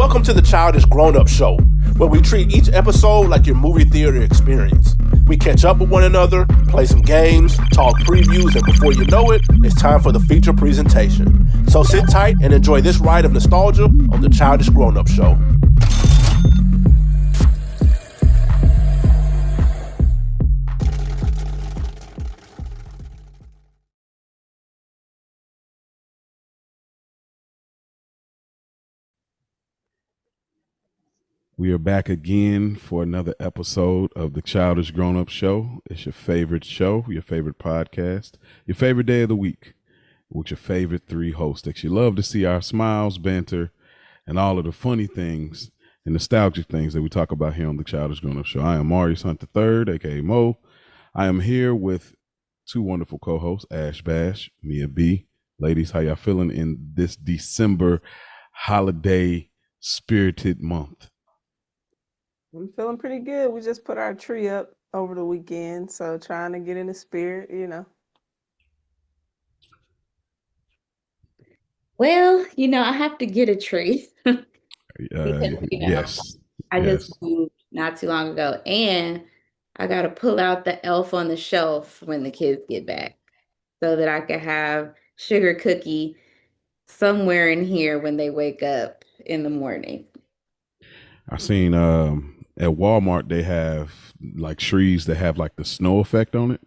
Welcome to the Childish Grown-Up Show, where we treat each episode like your movie theater experience. We catch up with one another, play some games, talk previews, and before you know it, it's time for the feature presentation. So sit tight and enjoy this ride of nostalgia on the Childish Grown-Up Show. We are back again for another episode of the Childish Grown-Up Show. It's your favorite show, your favorite podcast, your favorite day of the week with your favorite three hosts that you love to see our smiles, banter, and all of the funny things and nostalgic things that we talk about here on the Childish Grown-Up Show. I am Marius Hunt III, aka Mo. I am here with two wonderful co-hosts, Ash Bash, Mia B. Ladies, how y'all feeling in this December holiday spirited month? I'm feeling pretty good. We just put our tree up over the weekend, so trying to get in the spirit, you know. Well, I have to get a tree. Because, Yes. I just moved not too long ago, and I got to pull out the elf on the shelf when the kids get back so that I can have sugar cookie somewhere in here when they wake up in the morning. I seen at Walmart they have like trees that have like the snow effect on it.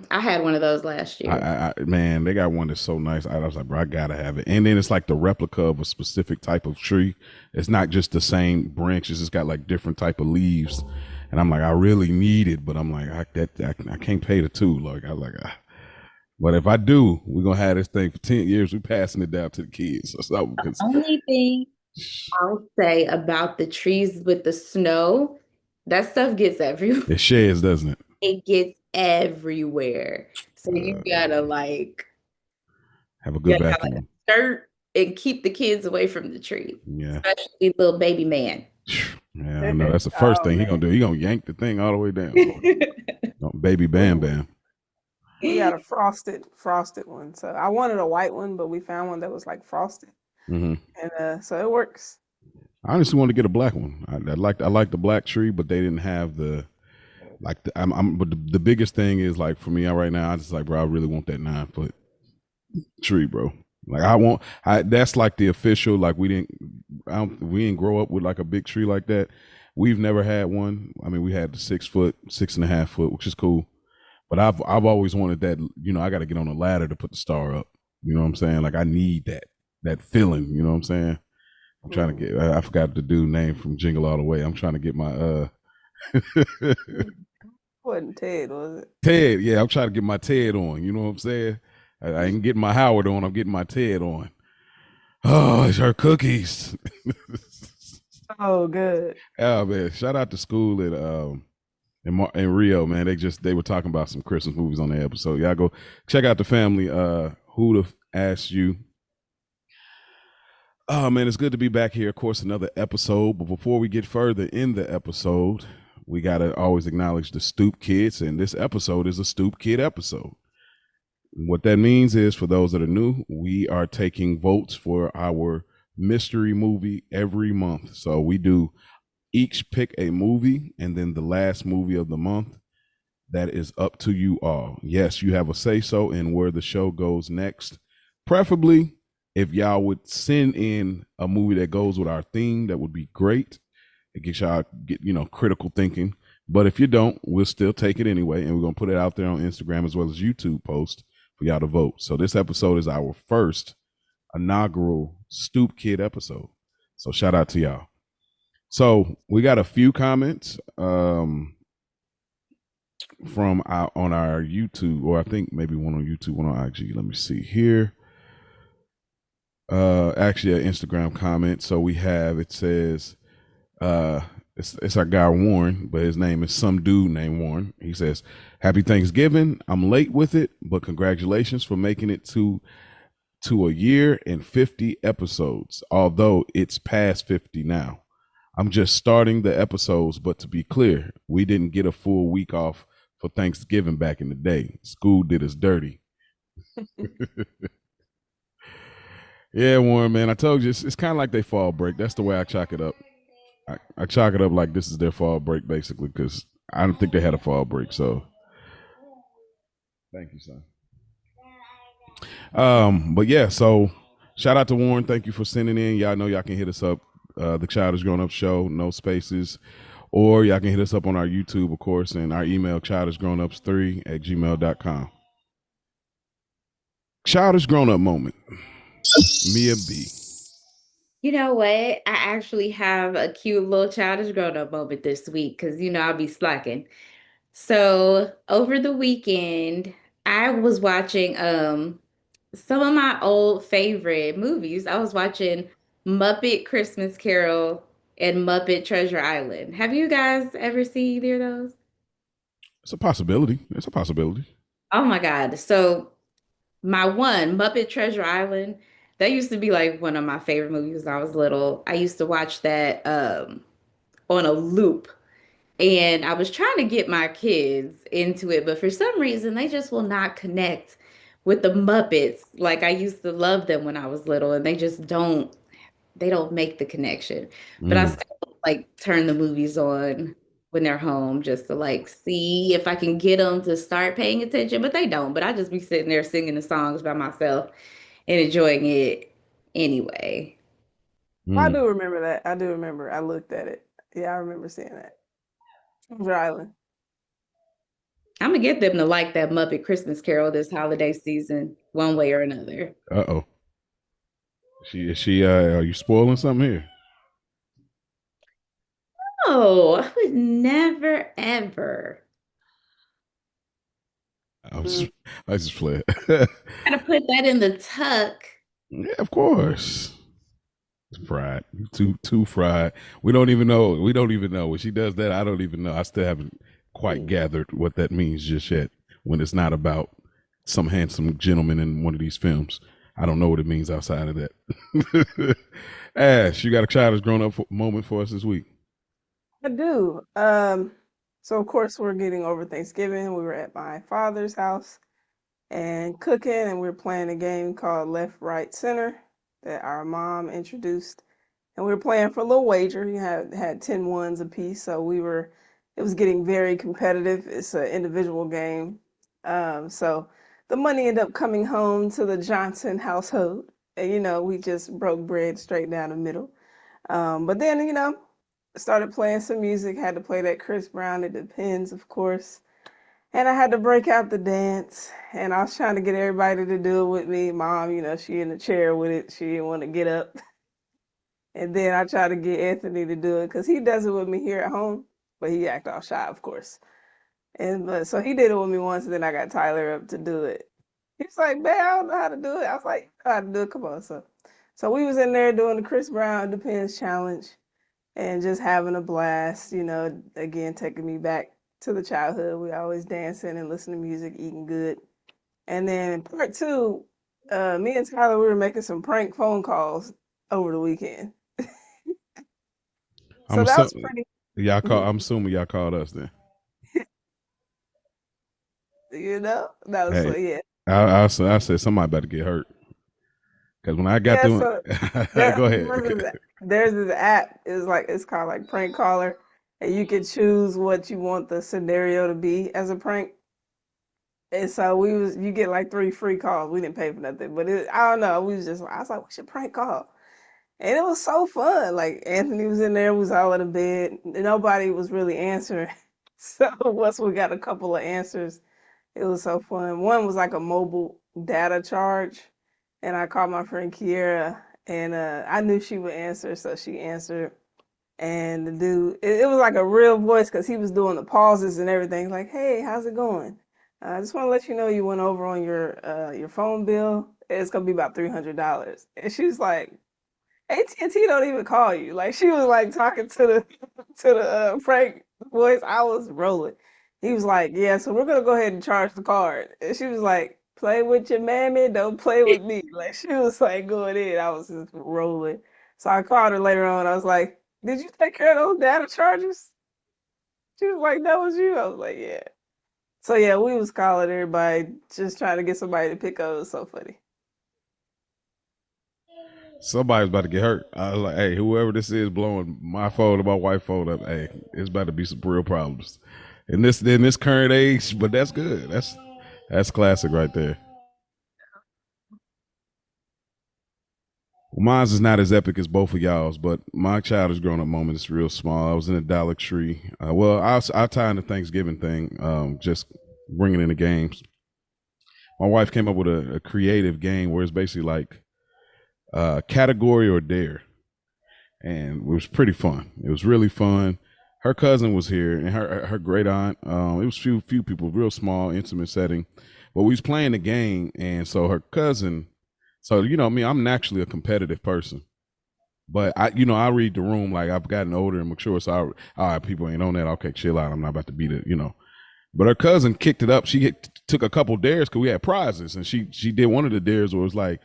I had one of those last year. Man, they got one that's so nice. I was like, bro, I gotta have it. And then it's like the replica of a specific type of tree. It's not just the same branches. It's got like different type of leaves. And I'm like, I really need it, but I'm like, I can't pay the two. But if I do, we're gonna have this thing for 10 years. We're passing it down to the kids. The only thing I'll say about the trees with the snow, that stuff gets everywhere. It sheds, doesn't it? It gets everywhere. So you gotta have a good vacuum. Dirt and keep the kids away from the tree. Yeah. Especially little baby man. Yeah, I know. That's the first thing he gonna do. He gonna yank the thing all the way down. Baby Bam Bam. We got a frosted one. So I wanted a white one, but we found one that was like frosted. Mm-hmm. And so it works. I honestly want to get a black one. I like the black tree, but they didn't have the but the biggest thing is like for me right now, I just like, bro, I really want that 9-foot tree, bro. Like that's like the official, like we didn't grow up with like a big tree like that. We've never had one. I mean, we had the 6 foot, 6.5 foot, which is cool. But I've always wanted that, I got to get on a ladder to put the star up. You know what I'm saying? Like I need that feeling, you know what I'm saying? I'm trying to get, I forgot the dude name from Jingle All the Way. I'm trying to get my, wasn't Ted, was it? Ted, yeah, I'm trying to get my Ted on. You know what I'm saying? I ain't getting my Howard on. I'm getting my Ted on. Oh, it's her cookies. Oh, good. Oh man, shout out to school in Rio, man. They were talking about some Christmas movies on the episode. Y'all go check out the family. Who'd have asked you? Oh man, it's good to be back here. Of course, another episode. But before we get further in the episode, we gotta always acknowledge the Stoop Kids, and this episode is a Stoop Kid episode. What that means is, for those that are new, we are taking votes for our mystery movie every month. So we do each pick a movie, and then the last movie of the month, that is up to you all. Yes, you have a say-so in where the show goes next. Preferably, if y'all would send in a movie that goes with our theme, that would be great. It gets y'all critical thinking. But if you don't, we'll still take it anyway, and we're gonna put it out there on Instagram as well as YouTube post for y'all to vote. So this episode is our first inaugural Stoop Kid episode. So shout out to y'all. So we got a few comments from on our YouTube, or I think maybe one on YouTube, one on IG. Let me see here. Actually an Instagram comment. So we have, it says, it's our guy Warren, but his name is some dude named Warren. He says, "Happy Thanksgiving. I'm late with it, but congratulations for making it to a year and 50 episodes, although it's past 50 now. I'm just starting the episodes, but to be clear, we didn't get a full week off for Thanksgiving back in the day. School did us dirty." Yeah, Warren, man. I told you it's kind of like they fall break. That's the way I chalk it up. I chalk it up like this is their fall break, basically, because I don't think they had a fall break. So, thank you, son. But yeah, so shout out to Warren. Thank you for sending in. Y'all know y'all can hit us up, the Childish Grown Up Show, no spaces, or y'all can hit us up on our YouTube, of course, and our email childishgrownups3@gmail.com. Childish Grown Up moment. Mia B. You know what? I actually have a cute little childish grown up moment this week because I'll be slacking. So over the weekend, I was watching some of my old favorite movies. I was watching Muppet Christmas Carol and Muppet Treasure Island. Have you guys ever seen either of those? It's a possibility. It's a possibility. Oh my God. So my one, Muppet Treasure Island, that used to be like one of my favorite movies when I was little. I used to watch that on a loop. And I was trying to get my kids into it, but for some reason they just will not connect with the Muppets like I used to love them when I was little, and they don't make the connection. But I Mm. still like turn the movies on when they're home just to like see if I can get them to start paying attention, but they don't. But I just be sitting there singing the songs by myself and enjoying it anyway. I Mm. do remember that. I do remember. I looked at it. Yeah, I remember seeing that. Treasure Island. I'm gonna get them to like that Muppet Christmas Carol this holiday season, one way or another. Uh-oh. Is she are you spoiling something here? Oh, I would never ever. I'm Mm. just I just play it. Gotta put that in the tuck. Yeah, of course. It's fried. Too fried. We don't even know. We don't even know. When she does that, I don't even know. I still haven't quite Mm. gathered what that means just yet. When it's not about some handsome gentleman in one of these films. I don't know what it means outside of that. Ash, you got a childish grown up moment for us this week. I do. So of course we're getting over Thanksgiving. We were at my father's house and cooking, and we were playing a game called Left, Right, Center that our mom introduced. And we were playing for a little wager. You had 10 ones apiece, so it was getting very competitive. It's an individual game. So the money ended up coming home to the Johnson household. And we just broke bread straight down the middle. But then, started playing some music, had to play that Chris Brown, It Depends, of course. And I had to break out the dance, and I was trying to get everybody to do it with me. Mom, she in the chair with it. She didn't want to get up. And then I tried to get Anthony to do it because he does it with me here at home, but he act all shy, of course. And but so he did it with me once, and then I got Tyler up to do it. He's like, "Man, I don't know how to do it." I was like, "I know how to do it. Come on." So we was in there doing the Chris Brown Depends challenge and just having a blast. Again taking me back to the childhood. We always dancing and listening to music, eating good. And then part two, me and Tyler, we were making some prank phone calls over the weekend. I'm So that was assuming pretty. y'all call. Mhm. I'm assuming y'all called us then. That was Hey, so yeah. I said somebody better get hurt because when I got Yeah, through, so there go ahead. there's this app. It's called like Prank Caller, and you can choose what you want the scenario to be as a prank. And so you get like 3 free calls. We didn't pay for nothing, but I don't know. I was like, we should prank call. And it was so fun. Like Anthony was in there, we was all in the bed. Nobody was really answering. So once we got a couple of answers, it was so fun. One was like a mobile data charge, and I called my friend Kiera, and I knew she would answer, so she answered. And the dude, it was like a real voice because he was doing the pauses and everything. Like, hey, how's it going? I just want to let you know you went over on your phone bill. It's gonna be about $300. And she's like, AT&T don't even call you. Like she was like talking to the Frank voice. I was rolling. He was like, yeah, so we're gonna go ahead and charge the card. And she was like, play with your mammy, don't play with me. Like she was like going in. I was just rolling. So I called her later on. I was like, did you take care of those data charges? She was like, that was you. I was like, yeah. So yeah, we was calling everybody, just trying to get somebody to pick up. It was so funny. Somebody's about to get hurt. I was like, hey, whoever this is blowing my phone or my wife's phone up, hey, it's about to be some real problems in this current age. But that's good. That's classic right there. Well, mine's is not as epic as both of y'all's, but my childish grown up moment is real small. I was in a Dollar Tree. I'll tie in the Thanksgiving thing, just bringing in the games. My wife came up with a creative game where it's basically like category or dare, and it was pretty fun. It was really fun. Her cousin was here, and her great aunt. It was few people, real small, intimate setting, but we was playing the game, and so her cousin. So you know me, I'm naturally a competitive person, but I read the room like I've gotten older and mature. So all right, people ain't on that. Okay, chill out. I'm not about to beat it. But her cousin kicked it up. She took a couple dares because we had prizes, and she did one of the dares where it was like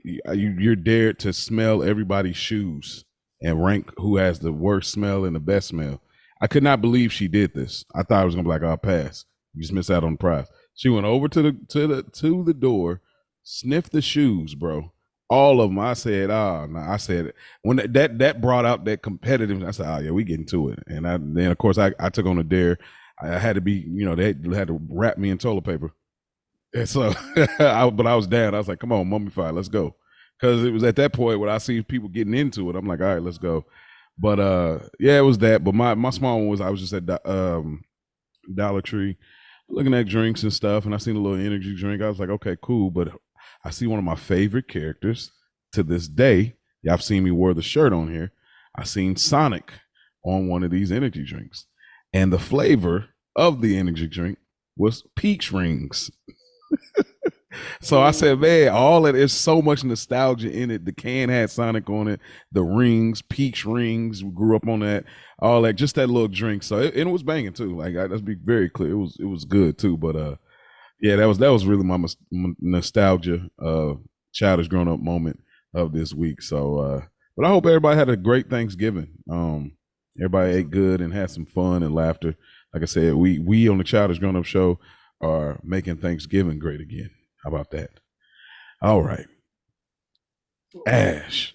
you're dared to smell everybody's shoes and rank who has the worst smell and the best smell. I could not believe she did this. I thought I was gonna be like, I'll pass. You just miss out on the prize. She went over to the door, sniffed the shoes, bro. All of them. I said, no. I said when that brought out that competitive. I said, oh yeah, we getting to it. And then of course I took on a dare. I had to be, they had to wrap me in toilet paper. And so, but I was down. I was like, come on, mummify, let's go. Because it was at that point when I see people getting into it, I'm like, all right, let's go. But yeah, it was that. But my small one was I was just at Dollar Tree looking at drinks and stuff, and I seen a little energy drink. I was like, okay, cool. But I see one of my favorite characters to this day. Y'all have seen me wear the shirt on here. I seen Sonic on one of these energy drinks. And the flavor of the energy drink was peach rings. So I said, man, all that is so much nostalgia in it. The can had Sonic on it, the rings, peach rings. We grew up on that, all that, just that little drink. So and it was banging too. Like let's be very clear, it was good too. But yeah, that was really my nostalgia, childish grown up moment of this week. So, but I hope everybody had a great Thanksgiving. Everybody ate good and had some fun and laughter. Like I said, we on the Childish Grown Up Show are making Thanksgiving great again. How about that? All right. Ash.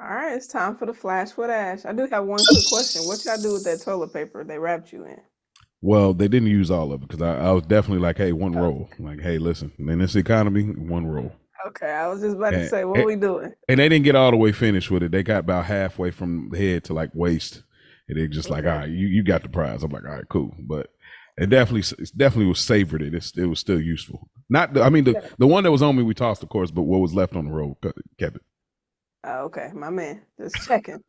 All right, it's time for the Flash with Ash. I do have one quick question. What y'all do with that toilet paper they wrapped you in? Well, they didn't use all of it because I was definitely like, hey, one roll. Like, hey, listen, in this economy, one roll. Okay, I was just about to say, what are we doing? And they didn't get all the way finished with it. They got about halfway from the head to like waist. And they just like, all right, you got the prize. I'm like, all right, cool. But it definitely was savored. It was still useful. The one that was on me we tossed, of course, but what was left on the road kept it. Okay, my man, just checking.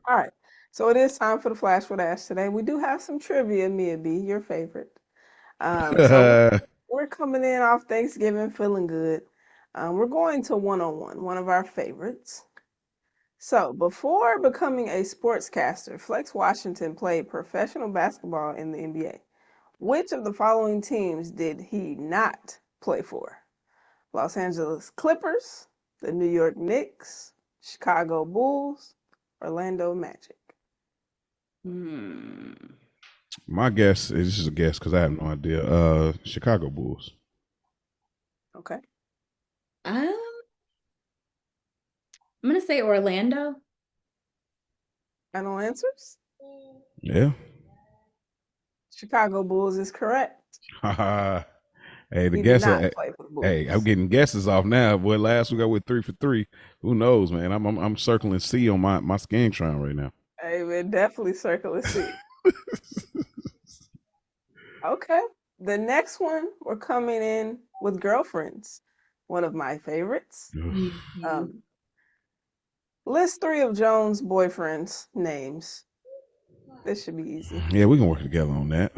All right, so it is time for the Flash with Ash today. We do have some trivia, Mia B, your favorite. So we're coming in off Thanksgiving, feeling good. We're going to one-on-one, one of our favorites. So, before becoming a sportscaster, Flex Washington played professional basketball in the NBA. Which of the following teams did he not play for? Los Angeles Clippers, the New York Knicks, Chicago Bulls, Orlando Magic. My guess is this is a guess because I have no idea. Chicago Bulls. Okay. I'm gonna say Orlando. Final answers? Yeah. Chicago Bulls is correct. Hey, the He guess. did not play for the Bulls. Hey, I'm getting guesses off now. Boy, last week I went 3 for 3. Who knows, man? I'm circling C on my Scantron right now. Hey, man, definitely circle C. Okay. The next one, we're coming in with girlfriends. One of my favorites. List 3 of Jones' boyfriends' names. This should be easy. Yeah, we can work together on that.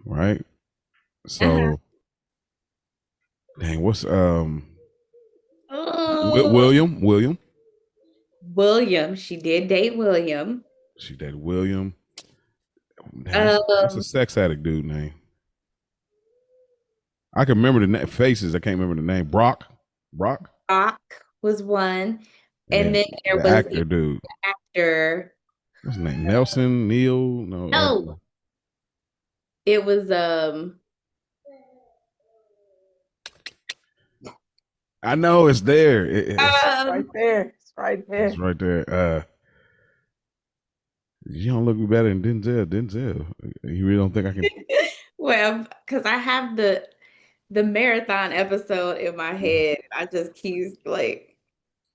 Right? So dang, what's William? William. She did date William. She dated William. That's a sex addict dude name. I can remember the faces. I can't remember the name. Brock was one, and then there was actor dude. Actor. What's his name? Nelson Neil? No, it was I know it's there. Right there. It's right there. It's right there. You don't look better than Denzel. Denzel. You really don't think I can? Well, because I have the marathon episode in my head. I just keep like.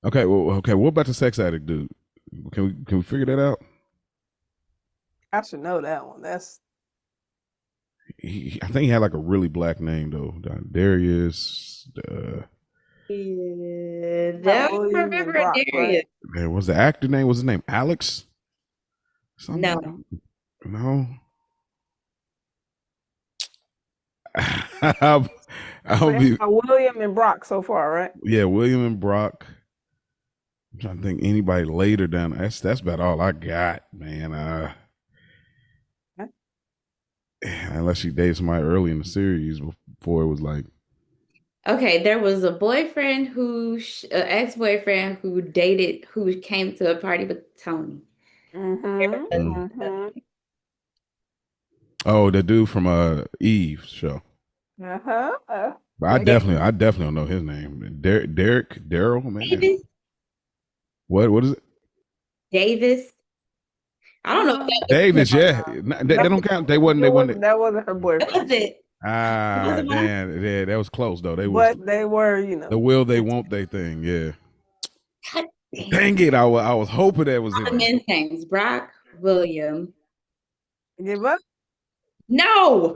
Okay. Well, okay. What about the sex addict dude? Can we figure that out? I should know that one. That's I think he had like a really black name though. Darius. Yeah, not I don't William and remember Brock, right? Darius. Man, was the actor name? Was his name Alex? No. Something? No. I'll So be. William and Brock so far, right? Yeah, William and Brock. I'm trying to think anybody later down. That's about all I got, man. Okay. Unless she dated somebody early in the series before it was like. Okay, there was a boyfriend ex-boyfriend who came to a party with Tony. Oh, the dude from Eve show. Uh-huh. But I definitely don't know his name. Daryl, man. Davis. What is it? Davis. I don't know if that was Davis, yeah. They don't count. They wasn't. That wasn't her boyfriend. That was it. Damn. Yeah, that was close though. They were, the will they won't they thing. Yeah. God Dang it! I was hoping that was the it. men's names: Brock, William. Give up? No,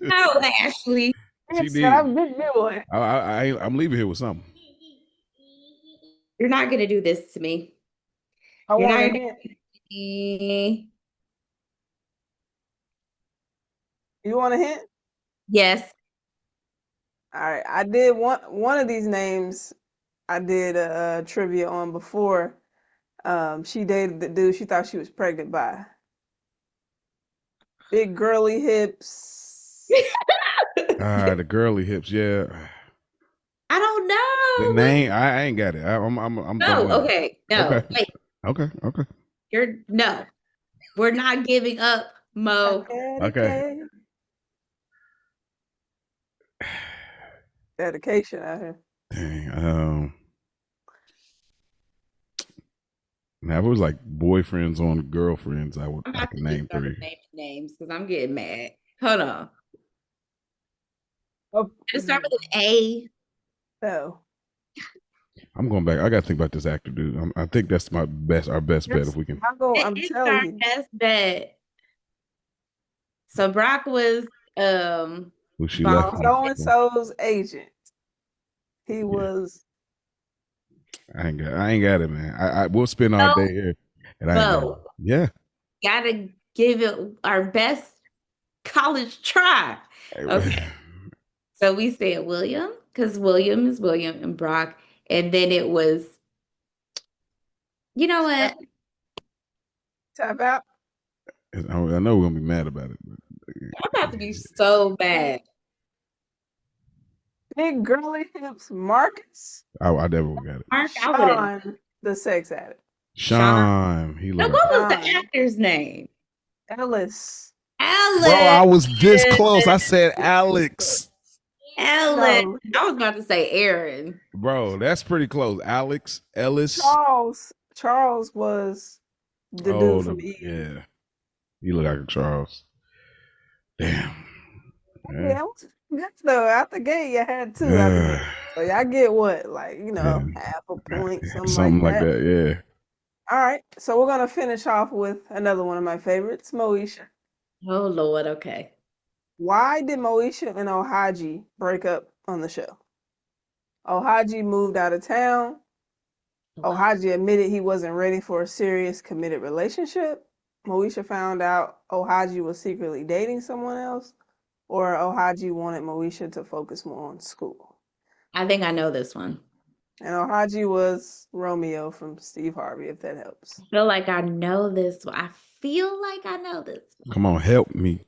no, Ashley. She did. I'm leaving here with something. You're not gonna do this to me. I You're want not a gonna. hint. You want a hint? Yes. All right. I did one of these names. I did a trivia on before. She dated the dude she thought she was pregnant by. Big girly hips. The girly hips, yeah. I don't know. The name, I ain't got it. I'm No, okay. No. Okay. Wait. Okay. No. We're not giving up, Mo. Okay. Dedication out here. Dang. Now if it was like boyfriends on girlfriends, I could name 3. Names because I'm getting mad. Hold on. Oh, Let's start with an A. No. I'm going back. I gotta think about this actor, dude. I think that's our best bet if we can. I'm telling you. Best bet. So Brock was who she left so and so's agent. He was. I ain't got it, man. I will spend all day here, and I ain't got it. Yeah. Gotta give it our best college try. Okay. So we said William, because William is William and Brock. And then it was, you know what? Tap out. I know we're gonna be mad about it. I'm about to be so mad. Big girly hips, Marcus. I never got it. Sean, the sex addict. Sean. He what was the actor's name? Ellis. Bro, I was this close. I said Alex. Alex. I was about to say Aaron. Bro, that's pretty close. Alex, Ellis. Charles was the dude from Eve. Yeah. You look like a Charles. Damn. Yeah. So out the gate, you had 2. So y'all get what? Like, half a point, something like that. Yeah. All right. So we're going to finish off with another one of my favorites, Moesha. Oh, Lord. Okay. Why did Moesha and Ohaji break up on the show? Ohaji moved out of town. Ohaji admitted he wasn't ready for a serious, committed relationship. Moesha found out Ohaji was secretly dating someone else. Or Ohaji wanted Moesha to focus more on school. I think I know this one. And Ohaji was Romeo from Steve Harvey, if that helps. I feel like I know this one. Come on, help me.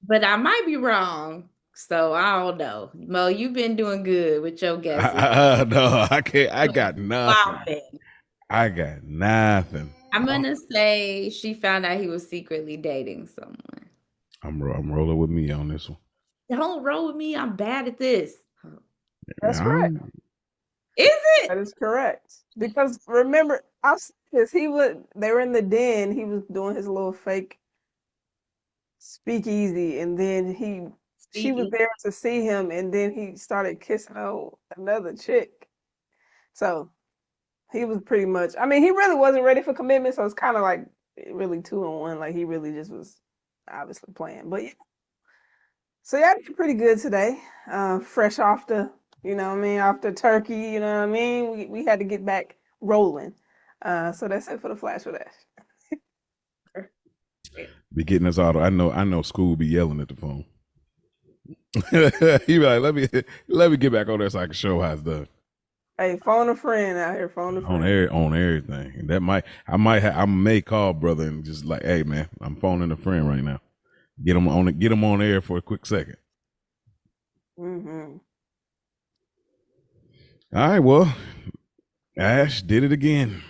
But I might be wrong. So I don't know. Mo, you've been doing good with your guesses. No, I can't. I got nothing. I'm going to say she found out he was secretly dating someone. I'm rolling with me on this one. Don't roll with me. I'm bad at this. That's correct. Is That it? is correct. Because remember, I said this. They were in the den. He was doing his little fake speakeasy, and then she was Speaking. there to see him, and then he started kissing on another chick. So he was pretty much. I mean, he really wasn't ready for commitment, so it's kind of like really 2 on 1. Like he really just was obviously playing. But yeah, so yeah, I did pretty good today. Fresh off the, what I mean, off the turkey. You know what I mean. We had to get back rolling. So that's it for the flash for that. Be getting us auto. I know school be yelling at the phone. He be like, let me get back on there so I can show how it's done. Hey, phone a friend out here. Phone a friend. On everything. And that I may call brother and just like, hey man, I'm phoning a friend right now. Get him on air for a quick second. Mm-hmm. All right, well, Ash did it again.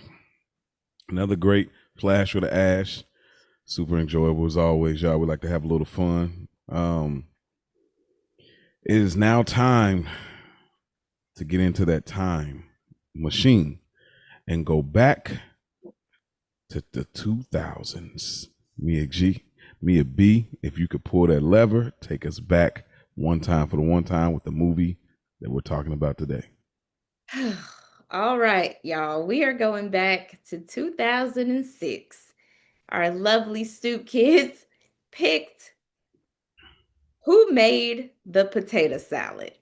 Another great flash with the Ash. Super enjoyable as always, y'all. We like to have a little fun. It is now time to get into that time machine and go back to the 2000s. Mia G, Mia B, if you could pull that lever, take us back one time for the one time with the movie that we're talking about today. All right, y'all. We are going back to 2006. Our lovely Stoop kids picked Who Made the Potato Salad?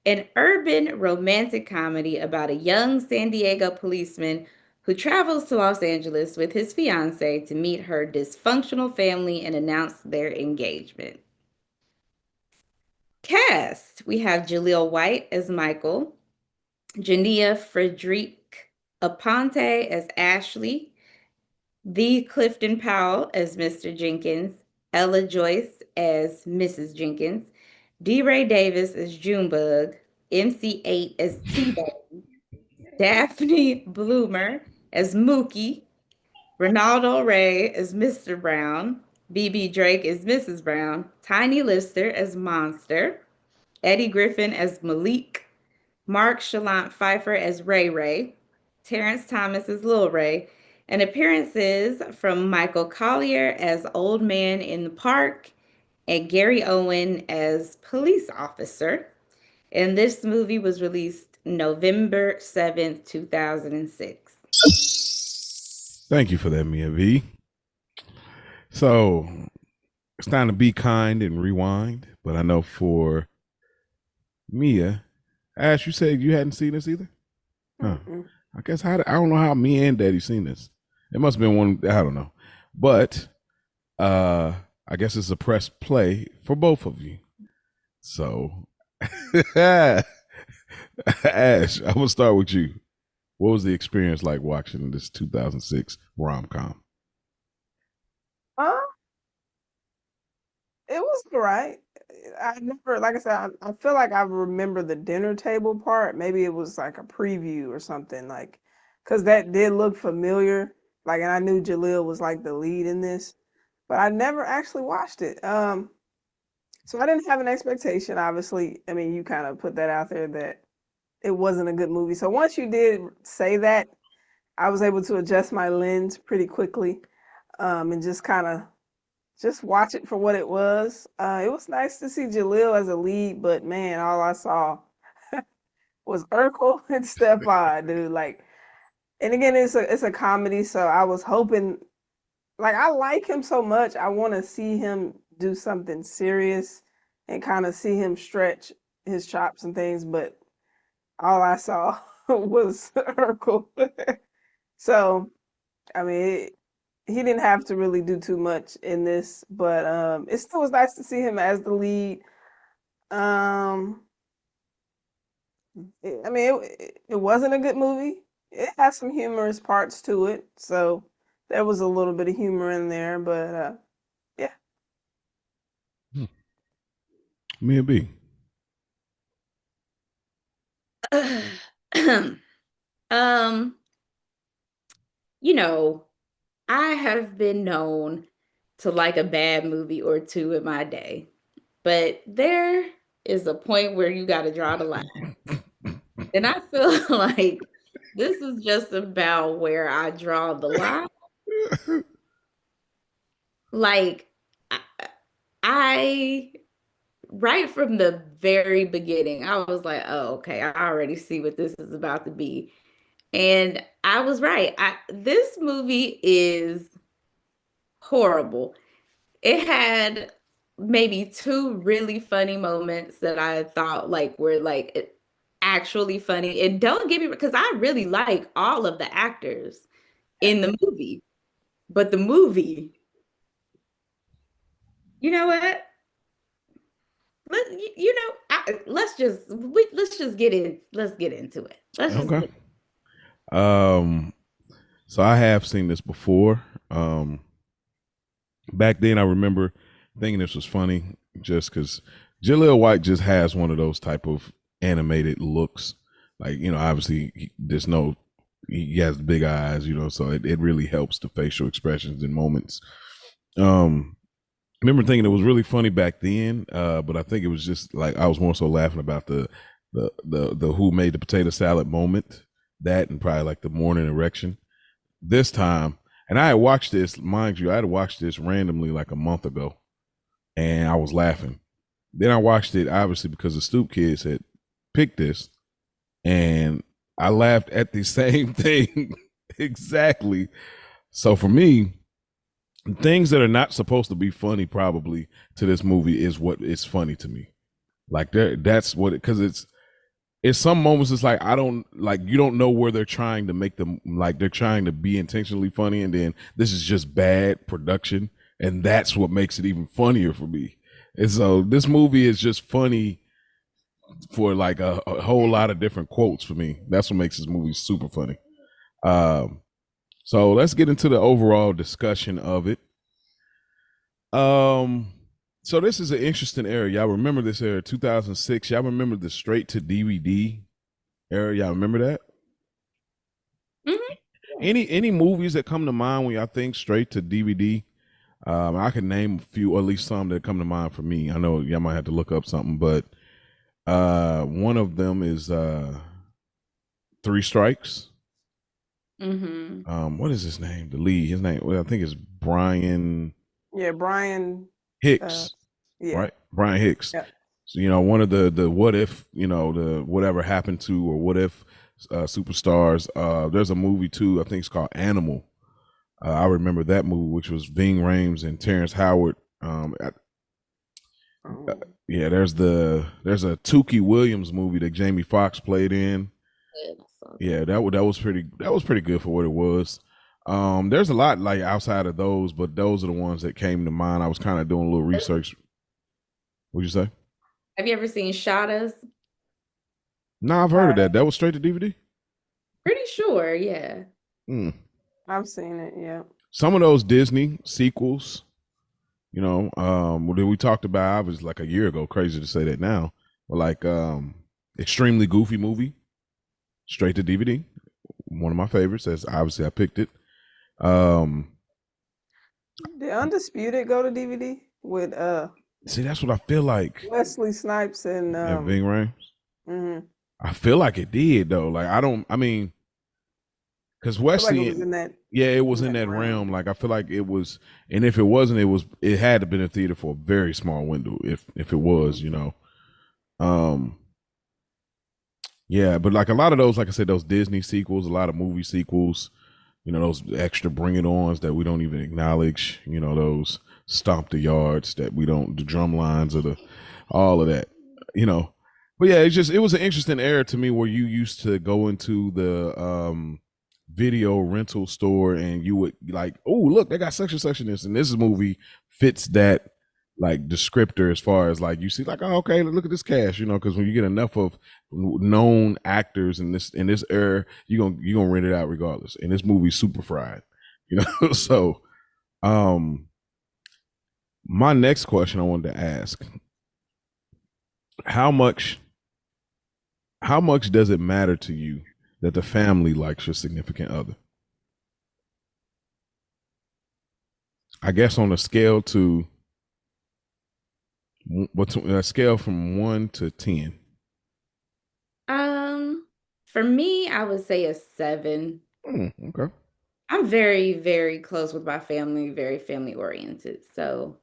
An urban romantic comedy about a young San Diego policeman who travels to Los Angeles with his fiancee to meet her dysfunctional family and announce their engagement. Cast, we have Jaleel White as Michael, Jania Frederique Aponte as Ashley, the Clifton Powell as Mr. Jenkins, Ella Joyce as Mrs. Jenkins, D. Ray Davis as Junebug, MC8 as T-Bone, Daphne Bloomer as Mookie, Ronaldo Ray as Mr. Brown, BB Drake as Mrs. Brown, Tiny Lister as Monster, Eddie Griffin as Malik, Mark Shalant Pfeiffer as Ray Ray, Terrence Thomas as Lil Ray, and appearances from Michael Collier as Old Man in the Park and Gary Owen as Police Officer. And this movie was released November 7th, 2006. Thank you for that, Mia V. So it's time to be kind and rewind. But I know for Mia, Ash, you said you hadn't seen this either? Huh. I guess I don't know how me and Daddy seen this. It must have been one, I don't know. But I guess it's a press play for both of you. So Ash, I'm gonna start with you. What was the experience like watching this 2006 rom-com? It was right. I never, like I said, I feel like I remember the dinner table part. Maybe it was like a preview or something, like, because that did look familiar. Like, and I knew Jaleel was like the lead in this, but I never actually watched it. So I didn't have an expectation. Obviously, I mean, you kind of put that out there that it wasn't a good movie. So once you did say that, I was able to adjust my lens pretty quickly, and just kind of just watch it for what it was. It was nice to see Jaleel as a lead, but man, all I saw was Urkel and Stefan, dude. Like, and again, it's a comedy, so I was hoping, like, I like him so much, I want to see him do something serious and kind of see him stretch his chops and things, but all I saw was Urkel. So, I mean, he didn't have to really do too much in this, but it still was nice to see him as the lead. Um, I mean, it wasn't a good movie. It has some humorous parts to it, so there was a little bit of humor in there, but yeah. Mia B. um, you know, I have been known to like a bad movie or two in my day, but there is a point where you got to draw the line. And I feel like this is just about where I draw the line. Like, I, I right from the very beginning, I was like, oh, okay, I already see what this is about to be. And I was right. This movie is horrible. It had maybe two really funny moments that I thought like were like actually funny. And don't get me because I really like all of the actors in the movie. But the movie, you know what? Let's just get in. Let's get into it. Let's just Okay. get. So I have seen this before. Back then, I remember thinking this was funny just because Jaleel White just has one of those type of animated looks. Like, obviously, there's no, he has big eyes, so it really helps the facial expressions in moments. I remember thinking it was really funny back then, but I think it was just like I was more so laughing about the who made the potato salad moment, that and probably like the morning erection. This time, and I had watched this, mind you, I had watched this randomly like a month ago, and I was laughing. Then I watched it obviously because the Stoop Kids had picked this, and I laughed at the same thing exactly. So for me, things that are not supposed to be funny probably to this movie is what is funny to me. Like that's what because it's some moments it's like I don't like you don't know where they're trying to make them like they're trying to be intentionally funny, and then this is just bad production, and that's what makes it even funnier for me. And so this movie is just funny for like a whole lot of different quotes for me. That's what makes this movie super funny. Um, so let's get into the overall discussion of it. Um, so this is an interesting era. Y'all remember this era, 2006. Y'all remember the straight to DVD era? Y'all remember that? Mhm. Any movies that come to mind when y'all think straight to DVD? I can name a few, or at least some that come to mind for me. I know y'all might have to look up something, but one of them is Three Strikes. Mhm. What is his name? The lead. His name, well, I think it's Brian Yeah, Brian. Hicks, Yeah. right? Brian Hicks. Yeah. So, one of the what if, the whatever happened to or what if superstars. There's a movie too. I think it's called Animal. I remember that movie, which was Ving Rhames and Terrence Howard. Oh. Yeah, there's a Tukey Williams movie that Jamie Foxx played in. Good, I saw that. Yeah, that was pretty good for what it was. There's a lot like outside of those, but those are the ones that came to mind. I was kind of doing a little research. What'd you say? Have you ever seen Shadas? No, I've heard of that. That was straight to DVD. Pretty sure, yeah. Hmm. I've seen it. Yeah. Some of those Disney sequels, that we talked about, I was like a year ago. Crazy to say that now, but like extremely goofy movie, straight to DVD. One of my favorites. As obviously I picked it. Did Undisputed go to DVD with See, that's what I feel like. Wesley Snipes and And Ving Rhames. mhm. I feel like it did though. Like I don't. I mean, because I feel like Wesley, it was in that. yeah, it was in that realm. Like I feel like it was, and if it wasn't, it had to been in theater for a very small window. If it was, yeah. But like a lot of those, like I said, those Disney sequels, a lot of movie sequels, those extra Bring It Ons that we don't even acknowledge. Those Stomp the Yards that we don't, the drum lines or all of that. But yeah, it was an interesting era to me where you used to go into the video rental store and you would like, oh look, they got such and such in this, and this movie fits that like descriptor as far as like you see like, oh, okay, look at this cast, because when you get enough of known actors in this era, you're gonna rent it out regardless. And this movie's super fried, so my next question I wanted to ask, how much does it matter to you that the family likes your significant other? I guess on a scale to What's a scale from 1 to 10? Um, for me, I would say a 7. Okay. I'm very, very close with my family, very family oriented. So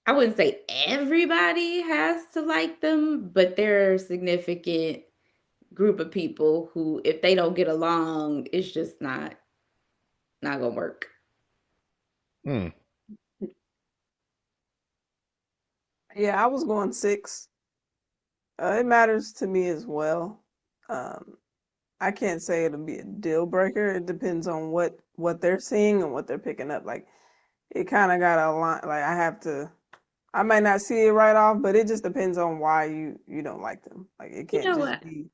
I wouldn't say everybody has to like them, but there are a significant group of people who, if they don't get along, it's just not gonna work. Hmm. Yeah, I was going 6. It matters to me as well. Um, I can't say it'll be a deal breaker. It depends on what they're seeing and what they're picking up. Like it kind of got a line. Like I might not see it right off, but it just depends on why you don't like them. Like it You can't know just what? be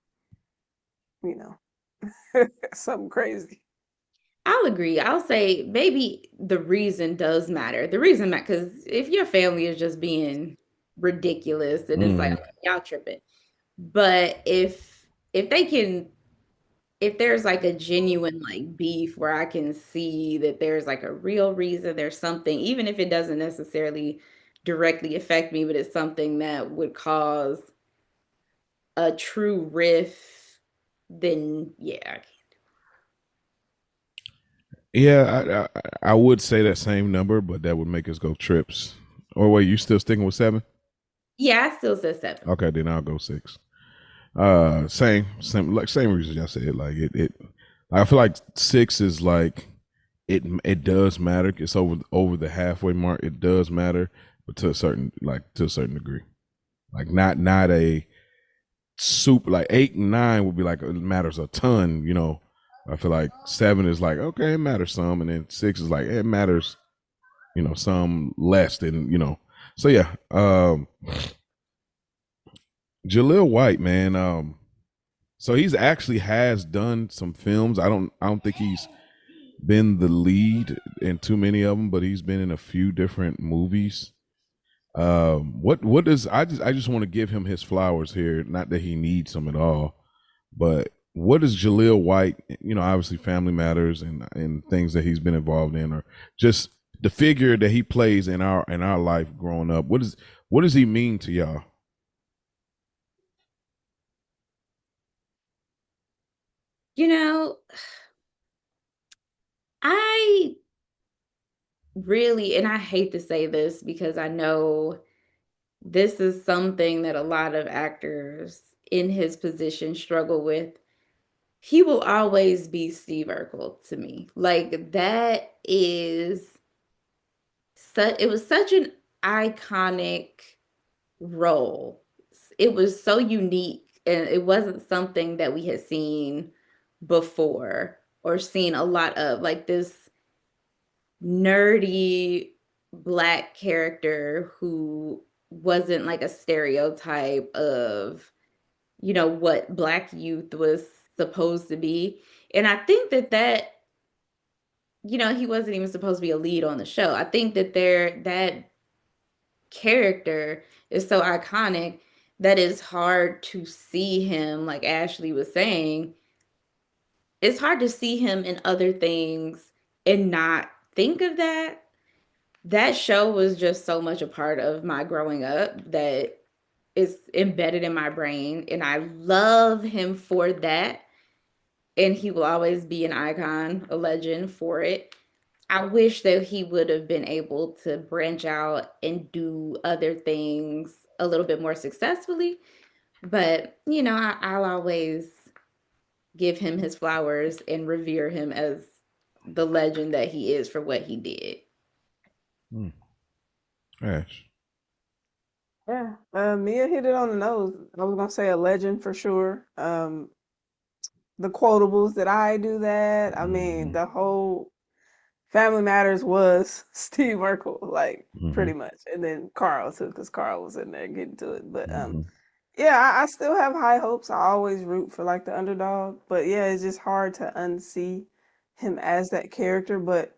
you know something crazy. I'll agree. I'll say maybe the reason does matter. The reason matter because if your family is just being ridiculous, then it's like, Hmm. okay, y'all tripping. But if they can if there's like a genuine like beef where I can see that there's like a real reason, there's something, even if it doesn't necessarily directly affect me, but it's something that would cause a true riff, then yeah. Yeah, I would say that same number, but that would make us go trips. Or wait, you still sticking with 7? Yeah, I still said 7. Okay, then I'll go 6. Same, like same reasons I said. Like I feel like 6 is like it does matter. It's over the halfway mark. It does matter, but to a certain degree. Like not a super like 8 and 9 would be like it matters a ton. I feel like 7 is like okay, it matters some, and then 6 is like it matters some less than. So yeah, Jaleel White, man. So he's actually has done some films. I don't think he's been the lead in too many of them, but he's been in a few different movies. What does I just want to give him his flowers here. Not that he needs them at all, but what does Jaleel White? Obviously, Family Matters and things that he's been involved in, or just the figure that he plays in our life growing up. What does he mean to y'all? You know, I really, and I hate to say this because I know this is something that a lot of actors in his position struggle with. He will always be Steve Urkel to me. Like that is it was such an iconic role. It was so unique and it wasn't something that we had seen before or seen a lot of like this nerdy black character who wasn't like a stereotype of what black youth was supposed to be. And I think that he wasn't even supposed to be a lead on the show. I think that character is so iconic that it's hard to see him, like Ashley was saying, it's hard to see him in other things and not think of that. That show was just so much a part of my growing up that it's embedded in my brain, and I love him for that, and he will always be an icon, a legend for it. I wish that he would have been able to branch out and do other things a little bit more successfully, but, I'll always give him his flowers and revere him as the legend that he is for what he did. Hmm. Ash. Yeah, Mia hit it on the nose. I was gonna say a legend for sure. The quotables that I do that. I mean, Hmm. the whole Family Matters was Steve Urkel, like Hmm. pretty much, and then Carl too, because Carl was in there getting to it. But Hmm. yeah, I still have high hopes. I always root for like the underdog, but yeah, it's just hard to unsee him as that character. But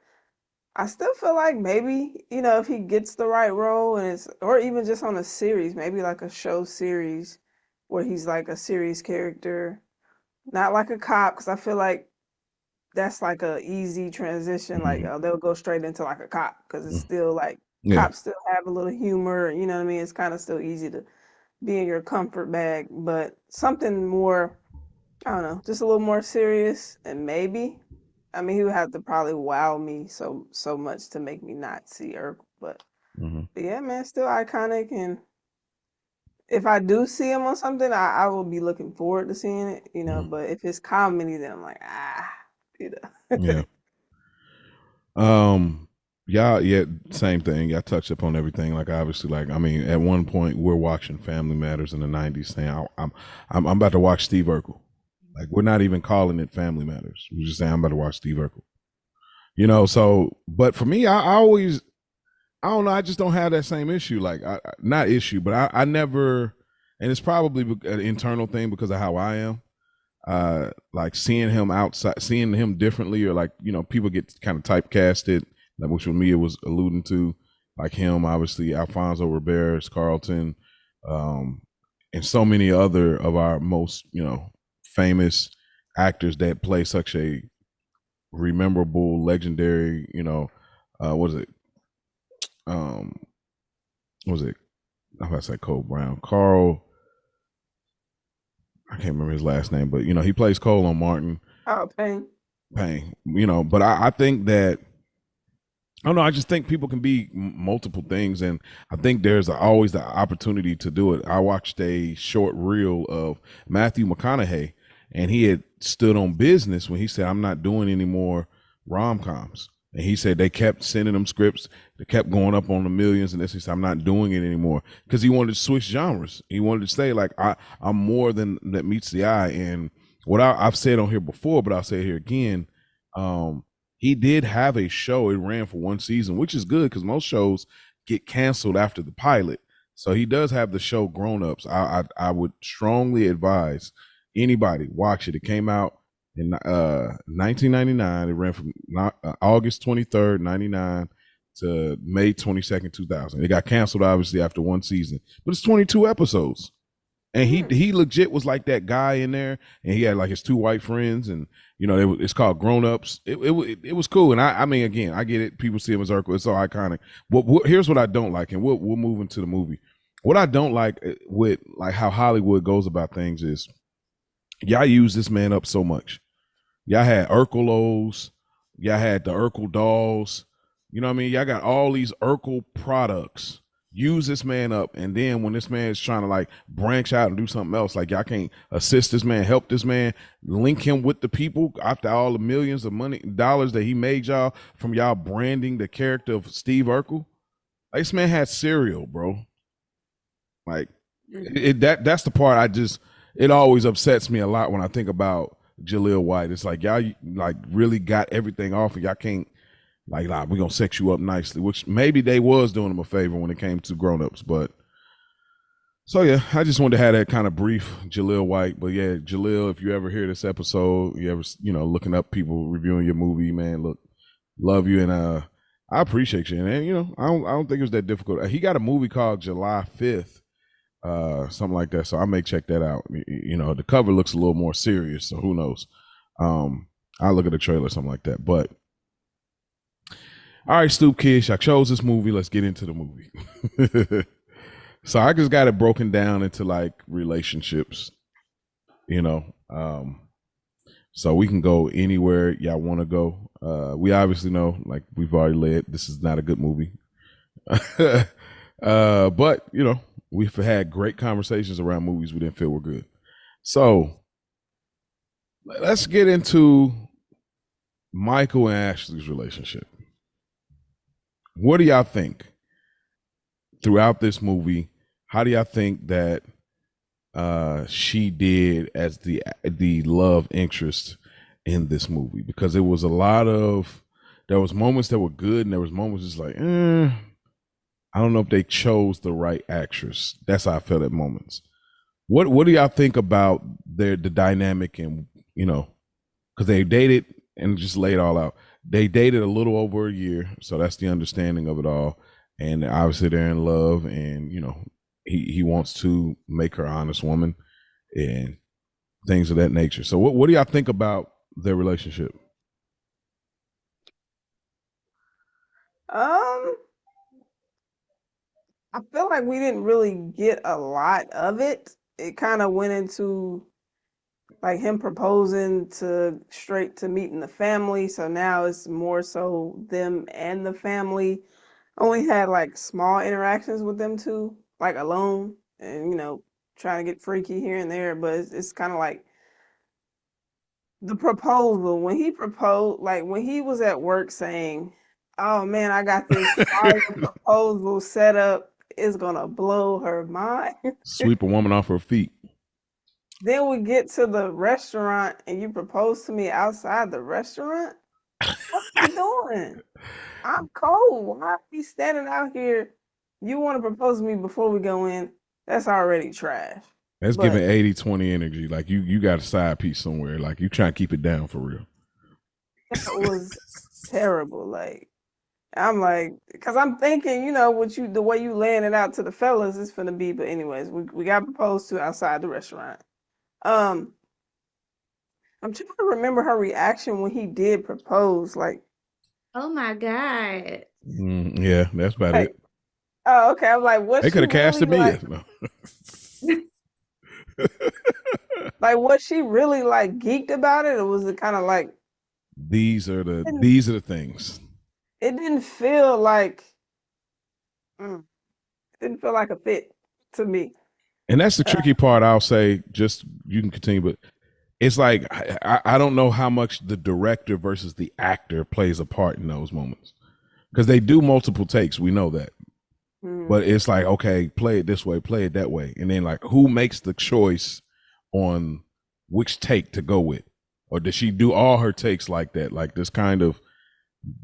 I still feel like maybe if he gets the right role and it's or even just on a series, maybe like a show series where he's like a serious character, not like a cop, because I feel like that's like a easy transition. Like Hmm. they'll go straight into like a cop because it's still like Yeah. Cops still have a little humor, you know what I mean? It's kind of still easy to be in your comfort bag, but something more, I don't know, just a little more serious and maybe, I mean, he would have to probably wow me so much to make me not see Urkel, but yeah, man, still iconic. And if I do see him on something, I will be looking forward to seeing it, you know. But if it's comedy, then I'm like, you know. Yeah. Yeah, same thing. Y'all touched upon everything. Like obviously, like I mean, at one point we're watching Family Matters in the '90s, saying I'm about to watch Steve Urkel. Like we're not even calling it Family Matters. We're just saying I'm about to watch Steve Urkel. You know, so but for me, I always I don't know. I just don't have that same issue. Like, not issue, but I never, and it's probably an internal thing because of how I am. Like seeing him outside, seeing him differently, or like people get kind of typecasted, like which with me it was alluding to, like him, obviously Alfonso Riberas, Carlton, and so many other of our most famous actors that play such a memorable, legendary, what is it? Um, what was it? I'm about to say Cole Brown. Carl, I can't remember his last name, but he plays Cole on Martin. Oh, pain. Payne. But I think that I don't know. I just think people can be multiple things, and I think there's always the opportunity to do it. I watched a short reel of Matthew McConaughey, and he had stood on business when he said, "I'm not doing any more rom-coms." And he said they kept sending him scripts, they kept going up on the millions, and this he said, "I'm not doing it anymore," because he wanted to switch genres. He wanted to say like, I'm more than that meets the eye. And what I've said on here before, but I'll say it here again. He did have a show. It ran for one season, which is good because most shows get canceled after the pilot. So he does have the show Grown Ups. I would strongly advise anybody watch it. It came out in 1999. It ran from August 23rd, 99 to May 22nd, 2000. It got canceled obviously after one season, but it's 22 episodes. And he legit was like that guy in there, and he had like his two white friends, and it's called Grown Ups. It was cool, and I mean, again, I get it. People see him as Urkel; it's so iconic. Here's what I don't like, and we'll move into the movie. What I don't like with like how Hollywood goes about things is y'all use this man up so much. Y'all had Urkelos, y'all had the Urkel dolls. You know what I mean? Y'all got all these Urkel products. Use this man up, and then when this man is trying to like branch out and do something else, like y'all can't assist this man, help this man, link him with the people after all the millions of dollars that he made y'all from y'all branding the character of Steve Urkel. Like, this man had cereal, bro. Like that's the part it always upsets me a lot when I think about Jaleel White. It's like y'all like really got everything off, and y'all can't like we're gonna sex you up nicely, which maybe they was doing him a favor when it came to Grown Ups. But so yeah, I just wanted to have that kind of brief Jaleel White. But yeah, Jaleel, if you ever hear this episode, you ever looking up people reviewing your movie, man, look, love you, and I appreciate you. And I don't think it was that difficult. He got a movie called July 5th, something like that. So I may check that out. The cover looks a little more serious, so who knows? I'll look at the trailer, something like that. But all right, Stoop Kish, I chose this movie. Let's get into the movie. So I just got it broken down into like relationships, so we can go anywhere y'all want to go. We obviously know, like we've already led, this is not a good movie. But we've had great conversations around movies we didn't feel were good. So let's get into Michael and Ashley's relationship. What do y'all think throughout this movie? How do y'all think that she did as the love interest in this movie? Because it was there was moments that were good, and there was moments just like, I don't know if they chose the right actress. That's how I felt at moments. What do y'all think about the dynamic, and because they dated, and just lay it all out. They dated a little over a year, so that's the understanding of it all. And obviously they're in love, and he wants to make her an honest woman and things of that nature. So what do y'all think about their relationship? Um, I feel like we didn't really get a lot of it. It kind of went into like him proposing to straight to meeting the family. So now it's more so them and the family. Only had like small interactions with them two, like alone, and trying to get freaky here and there. But it's kind of like the proposal when he proposed, like when he was at work saying, "Oh man, I got this fire proposal set up. It's gonna blow her mind." Sweep a woman off her feet. Then we get to the restaurant and you propose to me outside the restaurant. What are we doing? I'm cold. Why are we standing out here? You want to propose to me before we go in? That's already trash. That's giving But 80-20 energy. Like you got a side piece somewhere. Like you trying to keep it down for real. that was terrible. Like I'm like, because I'm thinking, the way you laying it out to the fellas is gonna be. But anyways, we got proposed to outside the restaurant. Um, I'm trying to remember her reaction when he did propose. Oh my God. Yeah, that's about Like, it. oh, okay. I'm like, was They she could have really casted me. like, As, no. was she really like geeked about it, or was it kind of like, didn't, these are the things. it didn't feel like, mm, it didn't feel like a fit to me. And that's the Uh, tricky part. I'll say, just you can continue, but it's like I don't know how much the director versus the actor plays a part in those moments because they do multiple takes. We know that, mm, but it's like okay, play it this way, play it that way, and then like who makes the choice on which take to go with, or does she do all her takes like that? Like this kind of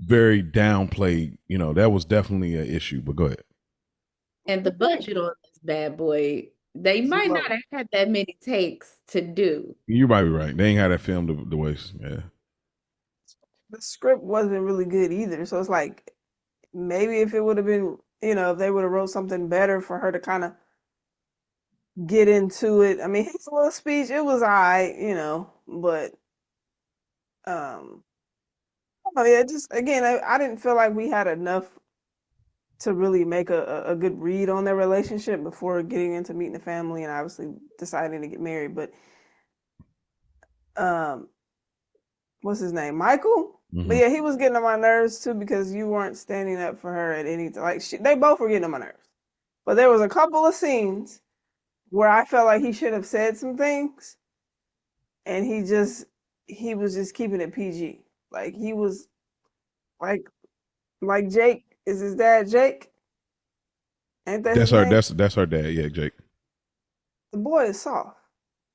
very downplayed. That was definitely an issue. But go ahead. And the budget on this bad boy, they it's might not low. have had that many takes to do. You might be right. They ain't had that film the way. Yeah. The script wasn't really good either. So it's like maybe if it would have been, if they would have wrote something better for her to kind of get into it. I mean, his little speech, it was alright, but oh yeah, just again, I didn't feel like we had enough to really make a good read on their relationship before getting into meeting the family and obviously deciding to get married. But um, what's his name, Michael? But Mm-hmm. yeah, he was getting on my nerves too because you weren't standing up for her at any time. Like they both were getting on my nerves. But there was a couple of scenes where I felt like he should have said some things, and he was just keeping it PG. Like he was like Jake, is his dad Jake? Ain't that That's his her. name? That's her dad. Yeah, Jake. The boy is soft,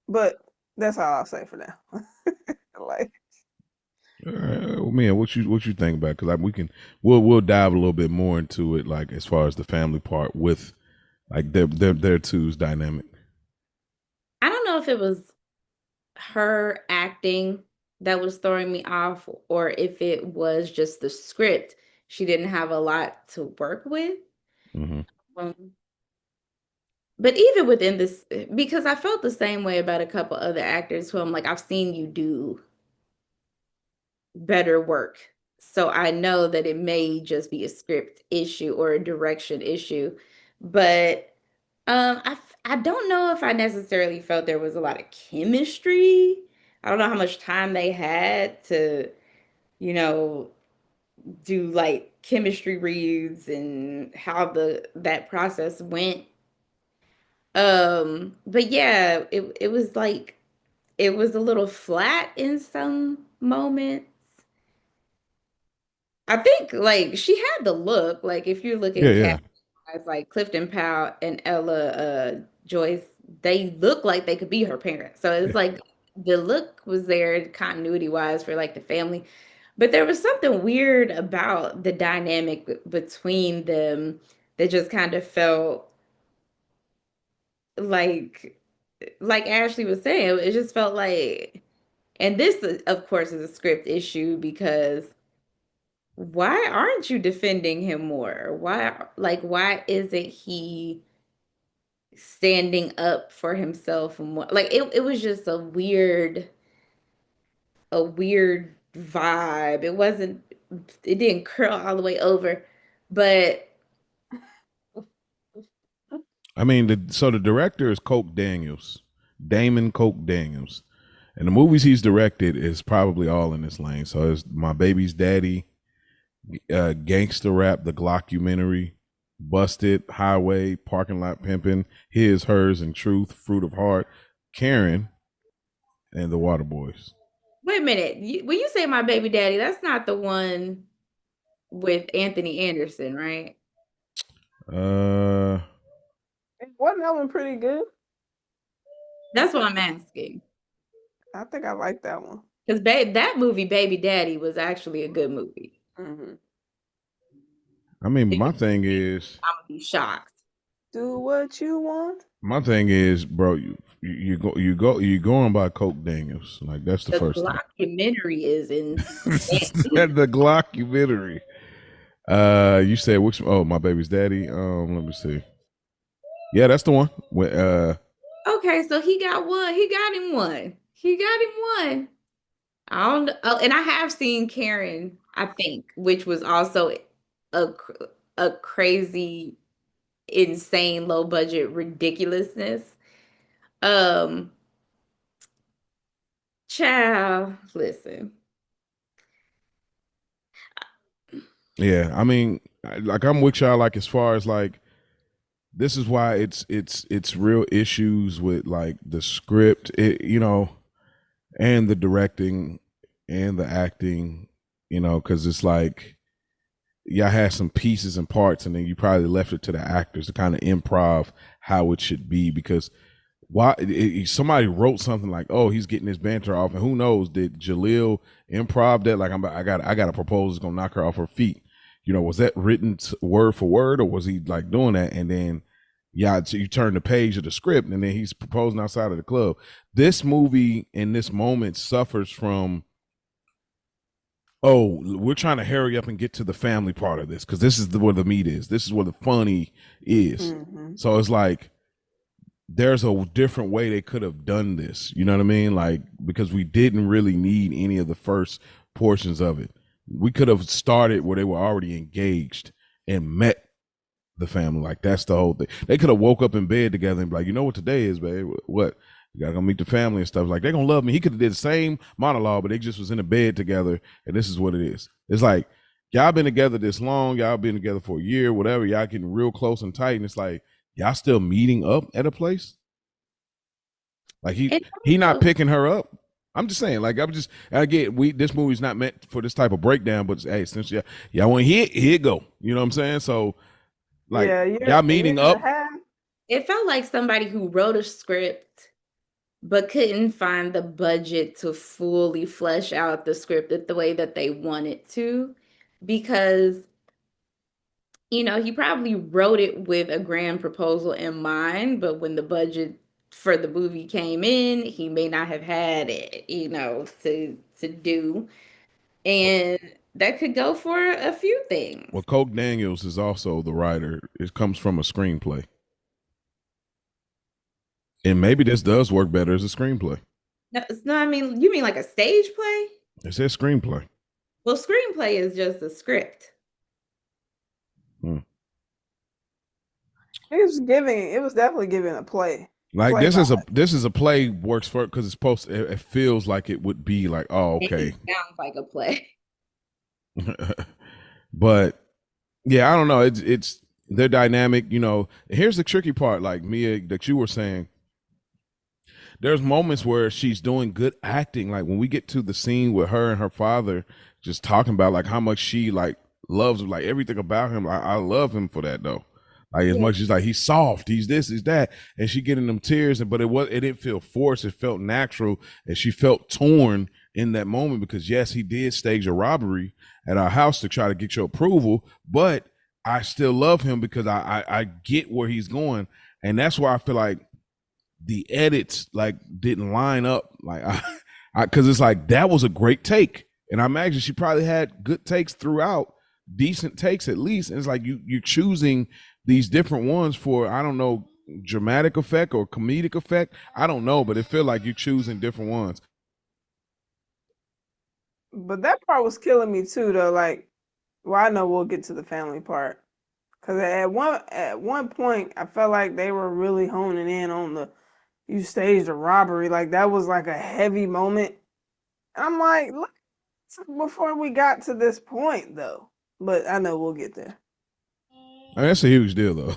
but that's all I'll say for now. Like, All right. Well, man, what you think about? Because we'll dive a little bit more into it, like as far as the family part with like their two's dynamic. I don't know if it was her acting that was throwing me off or if it was just the script. She didn't have a lot to work with. Mm-hmm. Um, but even within this, because I felt the same way about a couple other actors who I'm like, I've seen you do better work. So I know that it may just be a script issue or a direction issue. But I don't know if I necessarily felt there was a lot of chemistry. I don't know how much time they had to, you know, do like chemistry reads and how the that process went. But yeah, it was like it was a little flat in some moments. I think like she had the look. Like if you're Yeah, looking yeah, cat as like Clifton Powell and Ella Joyce, they look like they could be her parents. So it's yeah. like the look was there continuity wise for like the family. But there was something weird about the dynamic between them that just kind of felt like Ashley was saying, it just felt like, and this of course is a script issue because why aren't you defending him more? Why isn't he standing up for himself more? Like it was just a weird vibe. It didn't curl all the way over, but I mean, the director is Coke Daniels, Damon Coke Daniels, and the movies he's directed is probably all in this lane. So it's My Baby's Daddy, Gangster Rap, the Glockumentary, Busted, Highway, Parking Lot Pimpin', His, Hers, and Truth, Fruit of Heart, Karen, and The Water Boys. Wait a minute. When you say My Baby Daddy, that's not the one with Anthony Anderson, right? Uh, Wasn't that one pretty good? That's what I'm asking. I think I like that one. Because that movie, Baby Daddy, was actually a good movie. Mm-hmm. I mean, If my you thing see it, is, I'm gonna be shocked. Do what you want. bro, you going by Coke Daniels. Like that's the The first thing. documentary is insane. The Glockumentary. You said which? Oh, My Baby's Daddy. Let me see. Yeah, that's the one. Okay, so he got one. He got him one. He got him one. I don't know. Oh, and I have seen Karen, I think, which was also a a crazy, insane, low budget ridiculousness. Um, Child, listen. Yeah, I mean, like I'm with y'all. Like as far as like, this is why it's real issues with like the script, and the directing and the acting, because it's like y'all had some pieces and parts, and then you probably left it to the actors to kind of improv how it should be because why somebody wrote something like, oh, he's getting his banter off, and who knows, did Jaleel improv that, like, I got a proposal that's gonna knock her off her feet, was that written word for word, or was he like doing that, and then yeah, so you turn the page of the script and then he's proposing outside of the club. This movie in this moment suffers from, oh, we're trying to hurry up and get to the family part of this because this is where the meat is, this is where the funny is. Mm-hmm. So it's like there's a different way they could have done this. You know what I mean? Like, because we didn't really need any of the first portions of it. We could have started where they were already engaged and met the family. Like, that's the whole thing. They could have woke up in bed together and be like, you know what today is, babe? What? You gotta go meet the family and stuff. Like, they're gonna love me. He could have did the same monologue, but they just was in a bed together, and this is what it is. It's like, y'all been together this long, y'all been together for a year, whatever, y'all getting real close and tight, and it's like, y'all still meeting up at a place? Like he not picking her up. I'm just saying, like I get this movie's not meant for this type of breakdown, but hey, since y'all want to hit, here it go. You know what I'm saying? So like Yeah, y'all meeting up. It felt like somebody who wrote a script but couldn't find the budget to fully flesh out the script the way that they wanted to, because he probably wrote it with a grand proposal in mind, but when the budget for the movie came in, he may not have had it, to do. And that could go for a few things. Well, Coke Daniels is also the writer. It comes from a screenplay. And maybe this does work better as a screenplay. No, I mean, you mean like a stage play? It says screenplay. Well, screenplay is just a script. It was definitely giving a play. Like play this is a play works for it because it feels like it would be like, oh, okay. It sounds like a play. But yeah, I don't know. It's their dynamic, Here's the tricky part, like Mia, that you were saying. There's moments where she's doing good acting. Like when we get to the scene with her and her father just talking about like how much she like loves like everything about him. I love him for that though. Like as much as like he's soft, he's this, he's that, and she getting them tears, but it didn't feel forced. It felt natural, and she felt torn in that moment because yes, he did stage a robbery at our house to try to get your approval, but I still love him because I get where he's going, and that's why I feel like the edits like didn't line up, like I because it's like that was a great take, and I imagine she probably had good takes throughout, decent takes at least, and it's like you're choosing these different ones for, I don't know, dramatic effect or comedic effect. I don't know, but it feel like you're choosing different ones. But that part was killing me too, though. Like, well, I know we'll get to the family part. Because at one point, I felt like they were really honing in on the you staged a robbery. Like that was like a heavy moment. And I'm like, look, before we got to this point though. But I know we'll get there. I mean, that's a huge deal, though.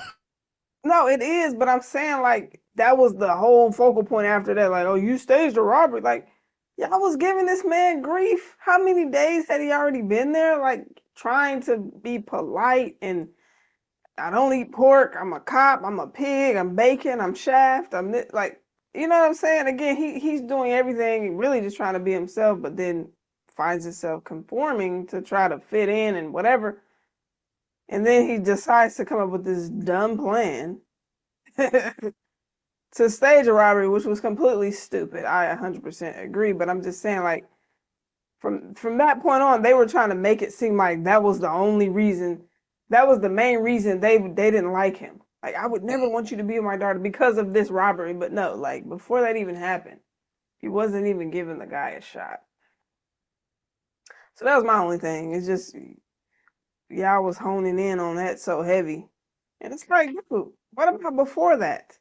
No, it is, but I'm saying like that was the whole focal point after that. Like, oh, you staged a robbery. Like, y'all was giving this man grief. How many days had he already been there? Like trying to be polite and I don't eat pork. I'm a cop. I'm a pig. I'm bacon. I'm shaft. Like, you know what I'm saying? Again, he's doing everything really just trying to be himself, but then finds himself conforming to try to fit in and whatever. And then he decides to come up with this dumb plan to stage a robbery, which was completely stupid. I 100% agree, but I'm just saying, like, from that point on, they were trying to make it seem like that was the only reason, that was the main reason they didn't like him. Like, I would never want you to be with my daughter because of this robbery, but no, like before that even happened, he wasn't even giving the guy a shot. So that was my only thing. It's just y'all was honing in on that so heavy, and it's like, dude, what about before that?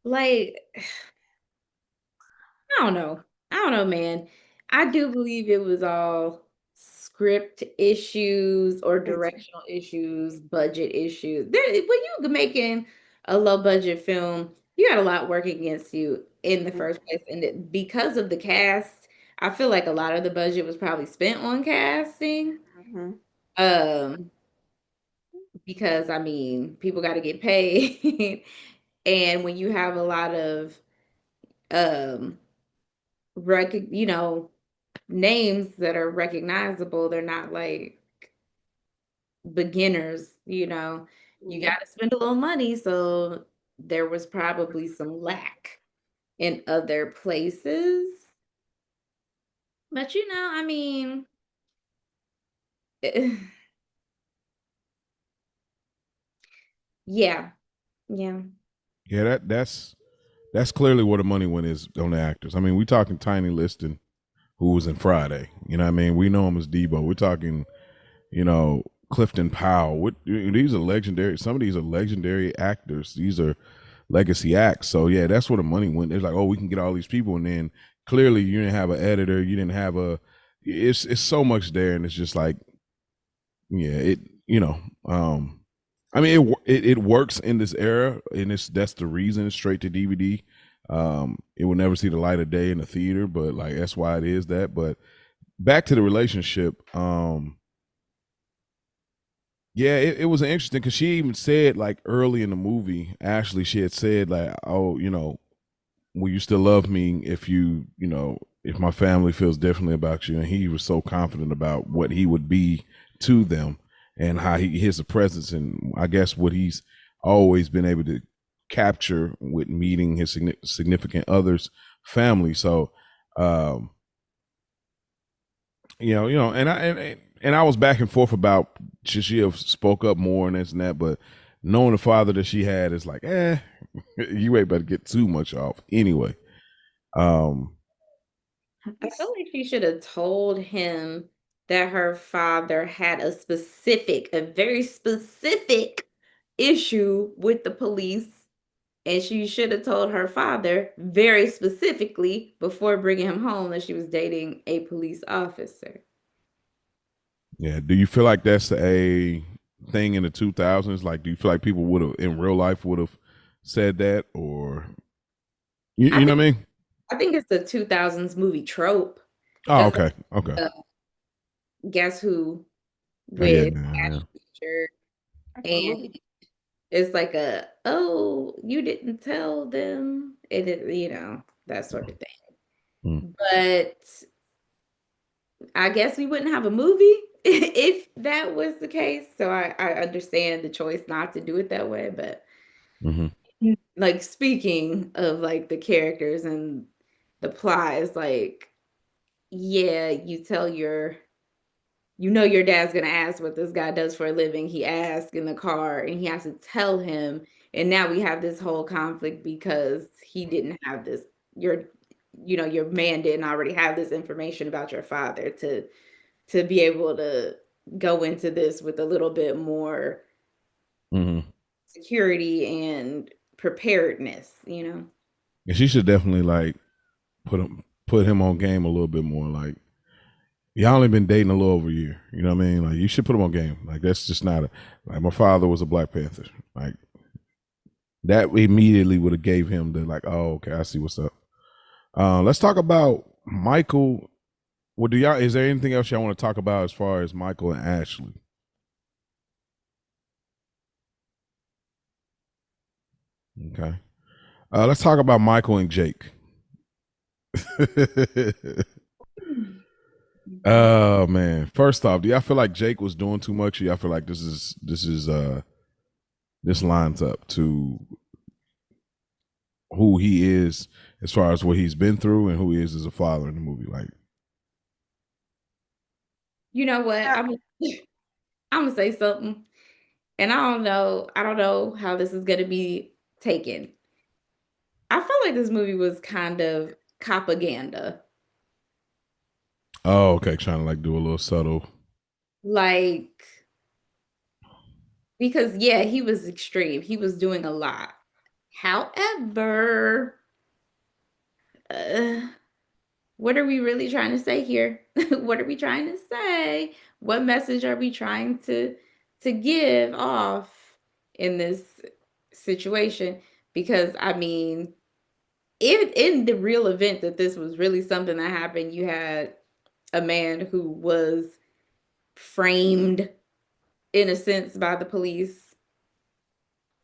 Like, I don't know, man. I do believe it was all script issues or Me too. directional issues, budget issues. When you're making a low budget film, you got a lot working against you in the first place. And because of the cast, I feel like a lot of the budget was probably spent on casting. Mm-hmm. Um, because I mean, people got to get paid. And when you have a lot of um you know, names that are recognizable, they're not like beginners, you know. You Mm-hmm. got to spend a little money, so there was probably some lack in other places. But you know, I mean, yeah, yeah. Yeah, that's clearly where the money went is on the actors. I mean, we talking Tiny Liston, who was in Friday. You know what I mean? We know him as Debo. We're talking, Clifton Powell. These are legendary. Some of these are legendary actors. These are legacy acts. So yeah, that's where the money went. It's like, oh, we can get all these people, and then clearly you didn't have an editor. You didn't have a. It's so much there, and it's just like, yeah, it. I mean, it works in this era, and that's the reason it's straight to DVD. It will never see the light of day in the theater, but like that's why it is that. But back to the relationship, yeah, it was interesting because she even said like early in the movie, Ashley, she had said like, oh, will you still love me if if my family feels differently about you? And he was so confident about what he would be to them and how his presence and I guess what he's always been able to capture with meeting his significant others family. So um and I was back and forth about should she have spoke up more and this and that, but knowing the father that she had is like, you ain't better get too much off anyway. um I feel like she should have told him that her father had a very specific issue with the police. And she should have told her father very specifically before bringing him home that she was dating a police officer. Yeah. Do you feel like that's a thing in the 2000s? Like, do you feel like people would have in real life would have said that, or I you know think what I mean? I think it's the 2000s movie trope. Oh, Just okay, okay. like Guess Who Oh, yeah, with yeah, Ashton Kutcher, Absolutely. and it's like oh, you didn't tell them, that sort of yeah. thing. But I guess we wouldn't have a movie if that was the case. So I understand the choice not to do it that way. But Mm-hmm. like speaking of like the characters and the plot is like, yeah, your dad's gonna ask what this guy does for a living. He asks in the car and he has to tell him. And now we have this whole conflict because he didn't have this, your your man didn't already have this information about your father to be able to go into this with a little bit more security and preparedness, you know. And she should definitely like put him on game a little bit more. Like, y'all only been dating a little over a year. You know what I mean? Like, you should put him on game. Like, that's just not a like. My father was a Black Panther. Like, that immediately would have gave him the like, oh, okay, I see what's up. Let's talk about Michael. Well, is there anything else y'all want to talk about as far as Michael and Ashley? Okay. Let's talk about Michael and Jake. Oh man. First off, do y'all feel like Jake was doing too much? Or y'all feel like this lines up to who he is as far as what he's been through and who he is as a father in the movie? Like, you know what? I'm gonna say something, and I don't know how this is gonna be taken. I felt like this movie was kind of propaganda. oh, okay, trying to like do a little subtle. Like, because yeah, he was extreme. He was doing a lot. However, what are we really trying to say here? What are we trying to say? What message are we trying to give off in this situation? Because I mean, if in the real event that this was really something that happened, you had a man who was framed in a sense by the police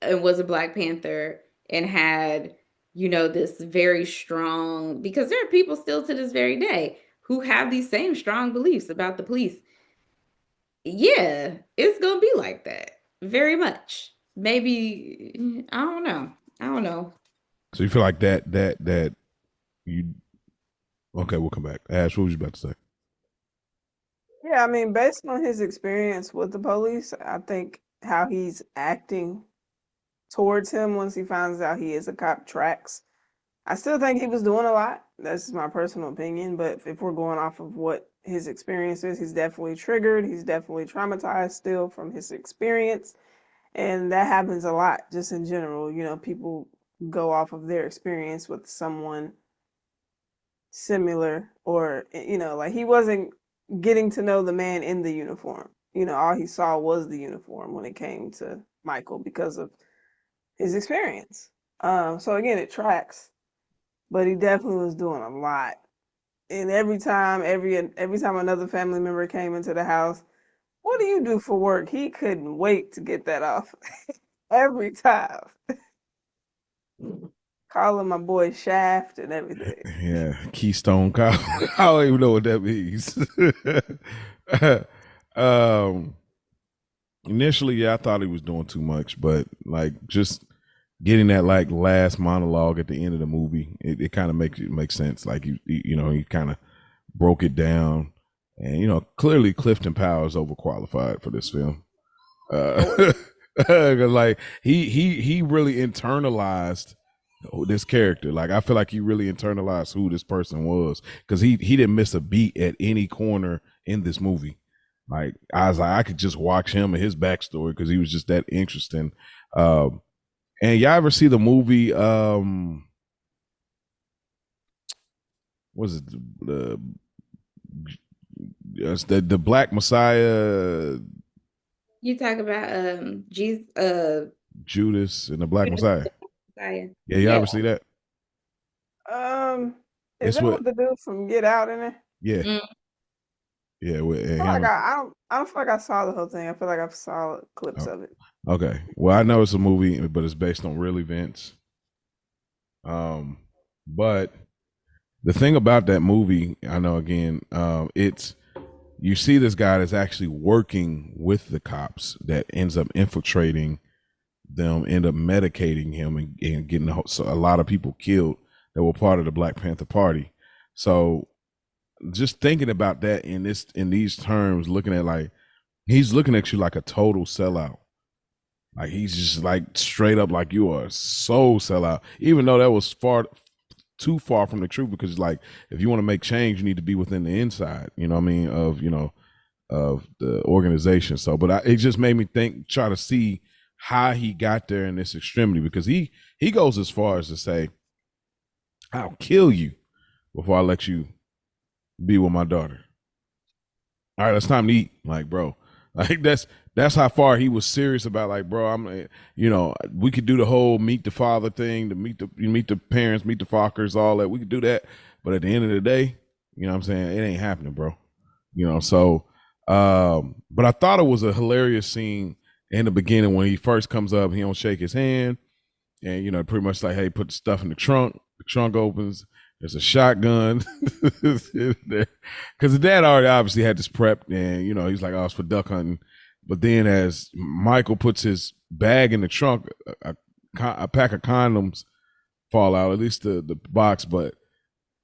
and was a Black Panther and had, you know, this very strong, because there are people still to this very day who have these same strong beliefs about the police. Yeah, it's gonna be like that. Very much. Maybe I don't know. I don't know. So you feel like that you okay, we'll come back. Ash, what was you about to say? Yeah, I mean, based on his experience with the police, I think how he's acting towards him once he finds out he is a cop tracks. I still think he was doing a lot. That's my personal opinion. But if we're going off of what his experience is, he's definitely triggered. He's definitely traumatized still from his experience. And that happens a lot just in general. You know, people go off of their experience with someone similar, or, you know, like he wasn't getting to know the man in the uniform. You know, all he saw was the uniform when it came to Michael because of his experience. So again, it tracks, but he definitely was doing a lot. And every time another family member came into the house, what do you do for work? He couldn't wait to get that off. Every time. Calling my boy Shaft and everything. Yeah, Keystone Cop. I don't even know what that means. Initially, yeah, I thought he was doing too much, but like just getting that like last monologue at the end of the movie, it kind of makes sense. Like you know, he kind of broke it down, and you know, clearly Clifton Powers overqualified for this film. Like he really internalized this character. Like I feel like he really internalized who this person was because he didn't miss a beat at any corner in this movie. Like I was like I could just watch him and his backstory because he was just that interesting. And y'all ever see the movie? Was it the Black Messiah? You talk about Jesus, Judas and the Black Judas Messiah. Messiah. Yeah, y'all ever see that? Is It's that what? what the dude from Get Out in there? Yeah, Mm. yeah. I feel like I don't feel like I saw the whole thing. I feel like I saw clips Oh, of it. okay. Well, I know it's a movie, but it's based on real events. But the thing about that movie, I know again, it's you see this guy that's actually working with the cops that ends up infiltrating them, end up medicating him and getting a lot of people killed that were part of the Black Panther Party. So just thinking about that in these terms, looking at like he's looking at you like a total sellout. Like he's just like straight up like you are so sellout. Even though that was too far from the truth, because like if you want to make change, you need to be within the inside. You know what I mean? Of the organization. So, but it just made me try to see how he got there in this extremity, because he goes as far as to say, "I'll kill you before I let you be with my daughter." All right, it's time to eat. Like, bro, like that's how far he was serious about. Like, bro, I'm, we could do the whole meet the father thing, to meet the parents, meet the Fockers, all that. We could do that, but at the end of the day, you know what I'm saying, it ain't happening, bro. So, but I thought it was a hilarious scene in the beginning when he first comes up. He don't shake his hand, and pretty much like, hey, put the stuff in the trunk. The trunk opens. There's a shotgun, because the dad already obviously had this prepped, and he's like, "Oh, it's for duck hunting." But then, as Michael puts his bag in the trunk, a pack of condoms fall out, at least the box. But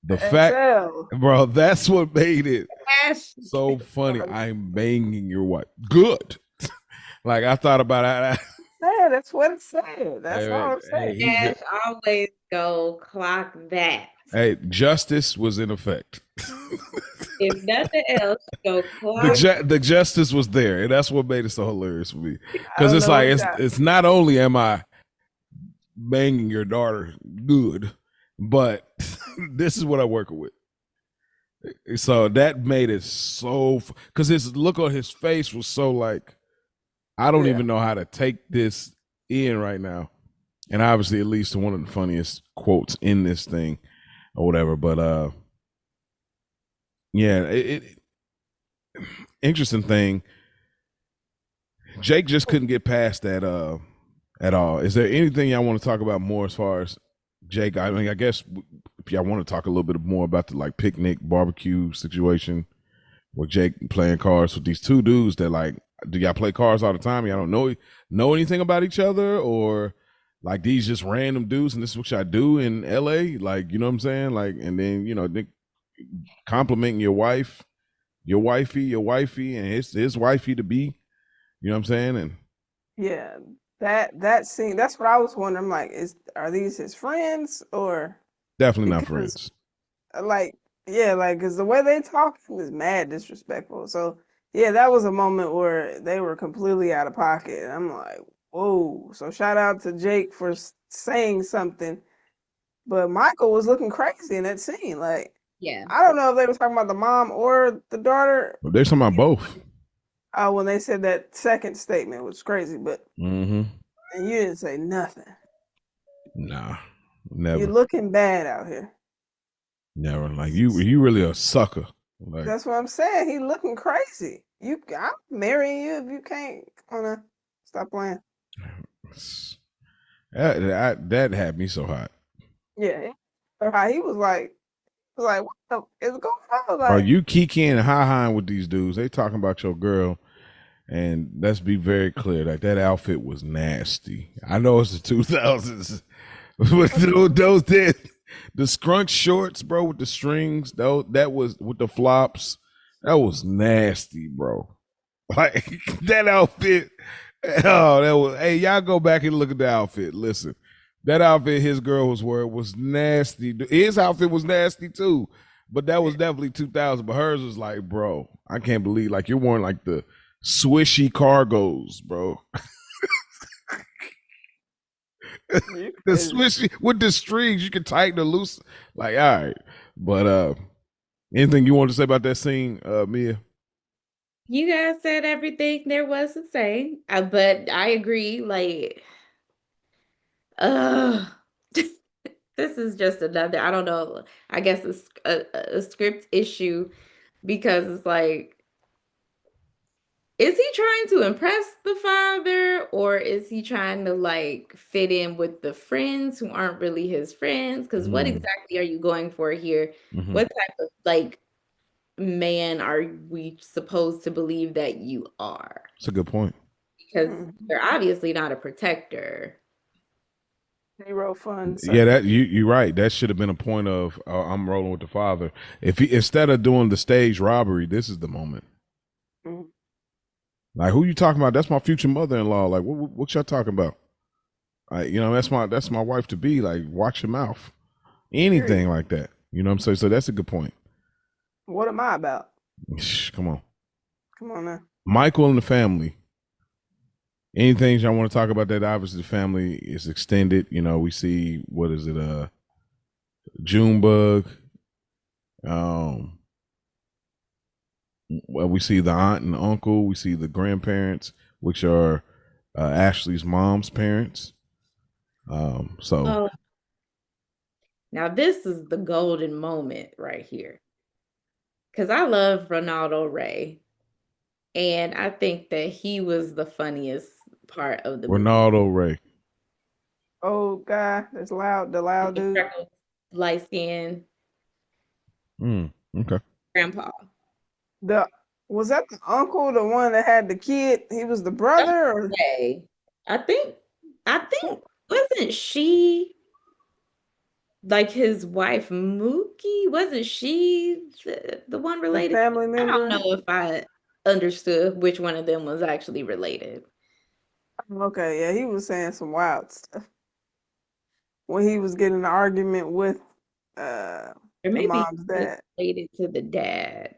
the fact, bro, that's what made it so funny. I'm banging your wife. Good. Like, I thought about it. Yeah, that's what it said. That's all I'm saying. Ash always go clock that. Hey, justice was in effect. If nothing else, go clock. The justice was there, and that's what made it so hilarious for me. Because it's like, it's not only am I banging your daughter good, but this is what I'm working with. So that made it so, because his look on his face was so like, I don't even know how to take this in right now. And obviously, it leads to one of the funniest quotes in this thing or whatever. But interesting thing. Jake just couldn't get past that at all. Is there anything y'all want to talk about more as far as Jake? I mean, I guess if y'all want to talk a little bit more about the like picnic barbecue situation with Jake playing cards with these two dudes that, like, do y'all play cards all the time? Y'all don't know anything about each other, or like these just random dudes and this is what y'all do in LA? Like, you know what I'm saying? Like, and then, complimenting your wifey, and his wifey to be, you know what I'm saying? And yeah, that scene, that's what I was wondering. I'm like, are these his friends or definitely not friends? Like, yeah, like, because the way they talk is mad disrespectful. So yeah, that was a moment where they were completely out of pocket. And I'm like, whoa. So shout out to Jake for saying something. But Michael was looking crazy in that scene. Like, yeah, I don't know if they were talking about the mom or the daughter. They're talking about both. When they said that second statement was crazy, but and you didn't say nothing. Nah, never. You're looking bad out here. Never. Like, you really a sucker. Like, that's what I'm saying. He looking crazy. I'm marrying you if you can't stop playing. That had me so hot. Yeah, he was like, what the is going on? Like, are you kikiing and ha-haing with these dudes? They talking about your girl, and let's be very clear, like, that outfit was nasty. I know it's the 2000s, but the scrunch shorts, bro, with the strings, that was with the flops, that was nasty, bro. Like, that outfit. Oh, that was. Hey, y'all go back and look at the outfit. Listen, that outfit his girl was wearing was nasty. His outfit was nasty too, but that was definitely 2000. But hers was like, bro, I can't believe, like, you're wearing like the swishy cargos, bro. The swishy with the strings, you can tighten or loose. Like, all right, but anything you want to say about that scene, Mia? You guys said everything there was to say, but I agree. Like, this is just another, I don't know, I guess a script issue, because it's like, is he trying to impress the father, or is he trying to like fit in with the friends who aren't really his friends? Because what exactly are you going for here? What type of like man are we supposed to believe that you are? That's a good point. Because they're obviously not a protector. Zero fun. Yeah, that you're right. That should have been a point of I'm rolling with the father. If he, instead of doing the stage robbery, this is the moment. Like, who you talking about? That's my future mother-in-law. Like, what y'all talking about? Like, that's my wife to be. Like, watch your mouth. Anything like that. You know what I'm saying? So that's a good point. What am I about? Come on. Come on now. Michael and the family. Anything y'all want to talk about that? Obviously, the family is extended. You know, we see what is it? Junebug. Um, well, we see the aunt and uncle. We see the grandparents, which are Ashley's mom's parents. So Oh, now this is the golden moment right here. Because I love Ronaldo Ray. And I think that he was the funniest part of the movie. Ronaldo Ray. Old guy that's loud, the loud The dude. freckled, light skin Okay. grandpa. The was that the uncle, the one that had the kid? He was the brother, or Okay. I think wasn't she like his wife Mookie? Wasn't she the one the related? family I don't member? know if I understood which one of them was actually related. Okay, yeah, he was saying some wild stuff when he was getting an argument with uh Or the maybe mom's he was dad. related to the dad.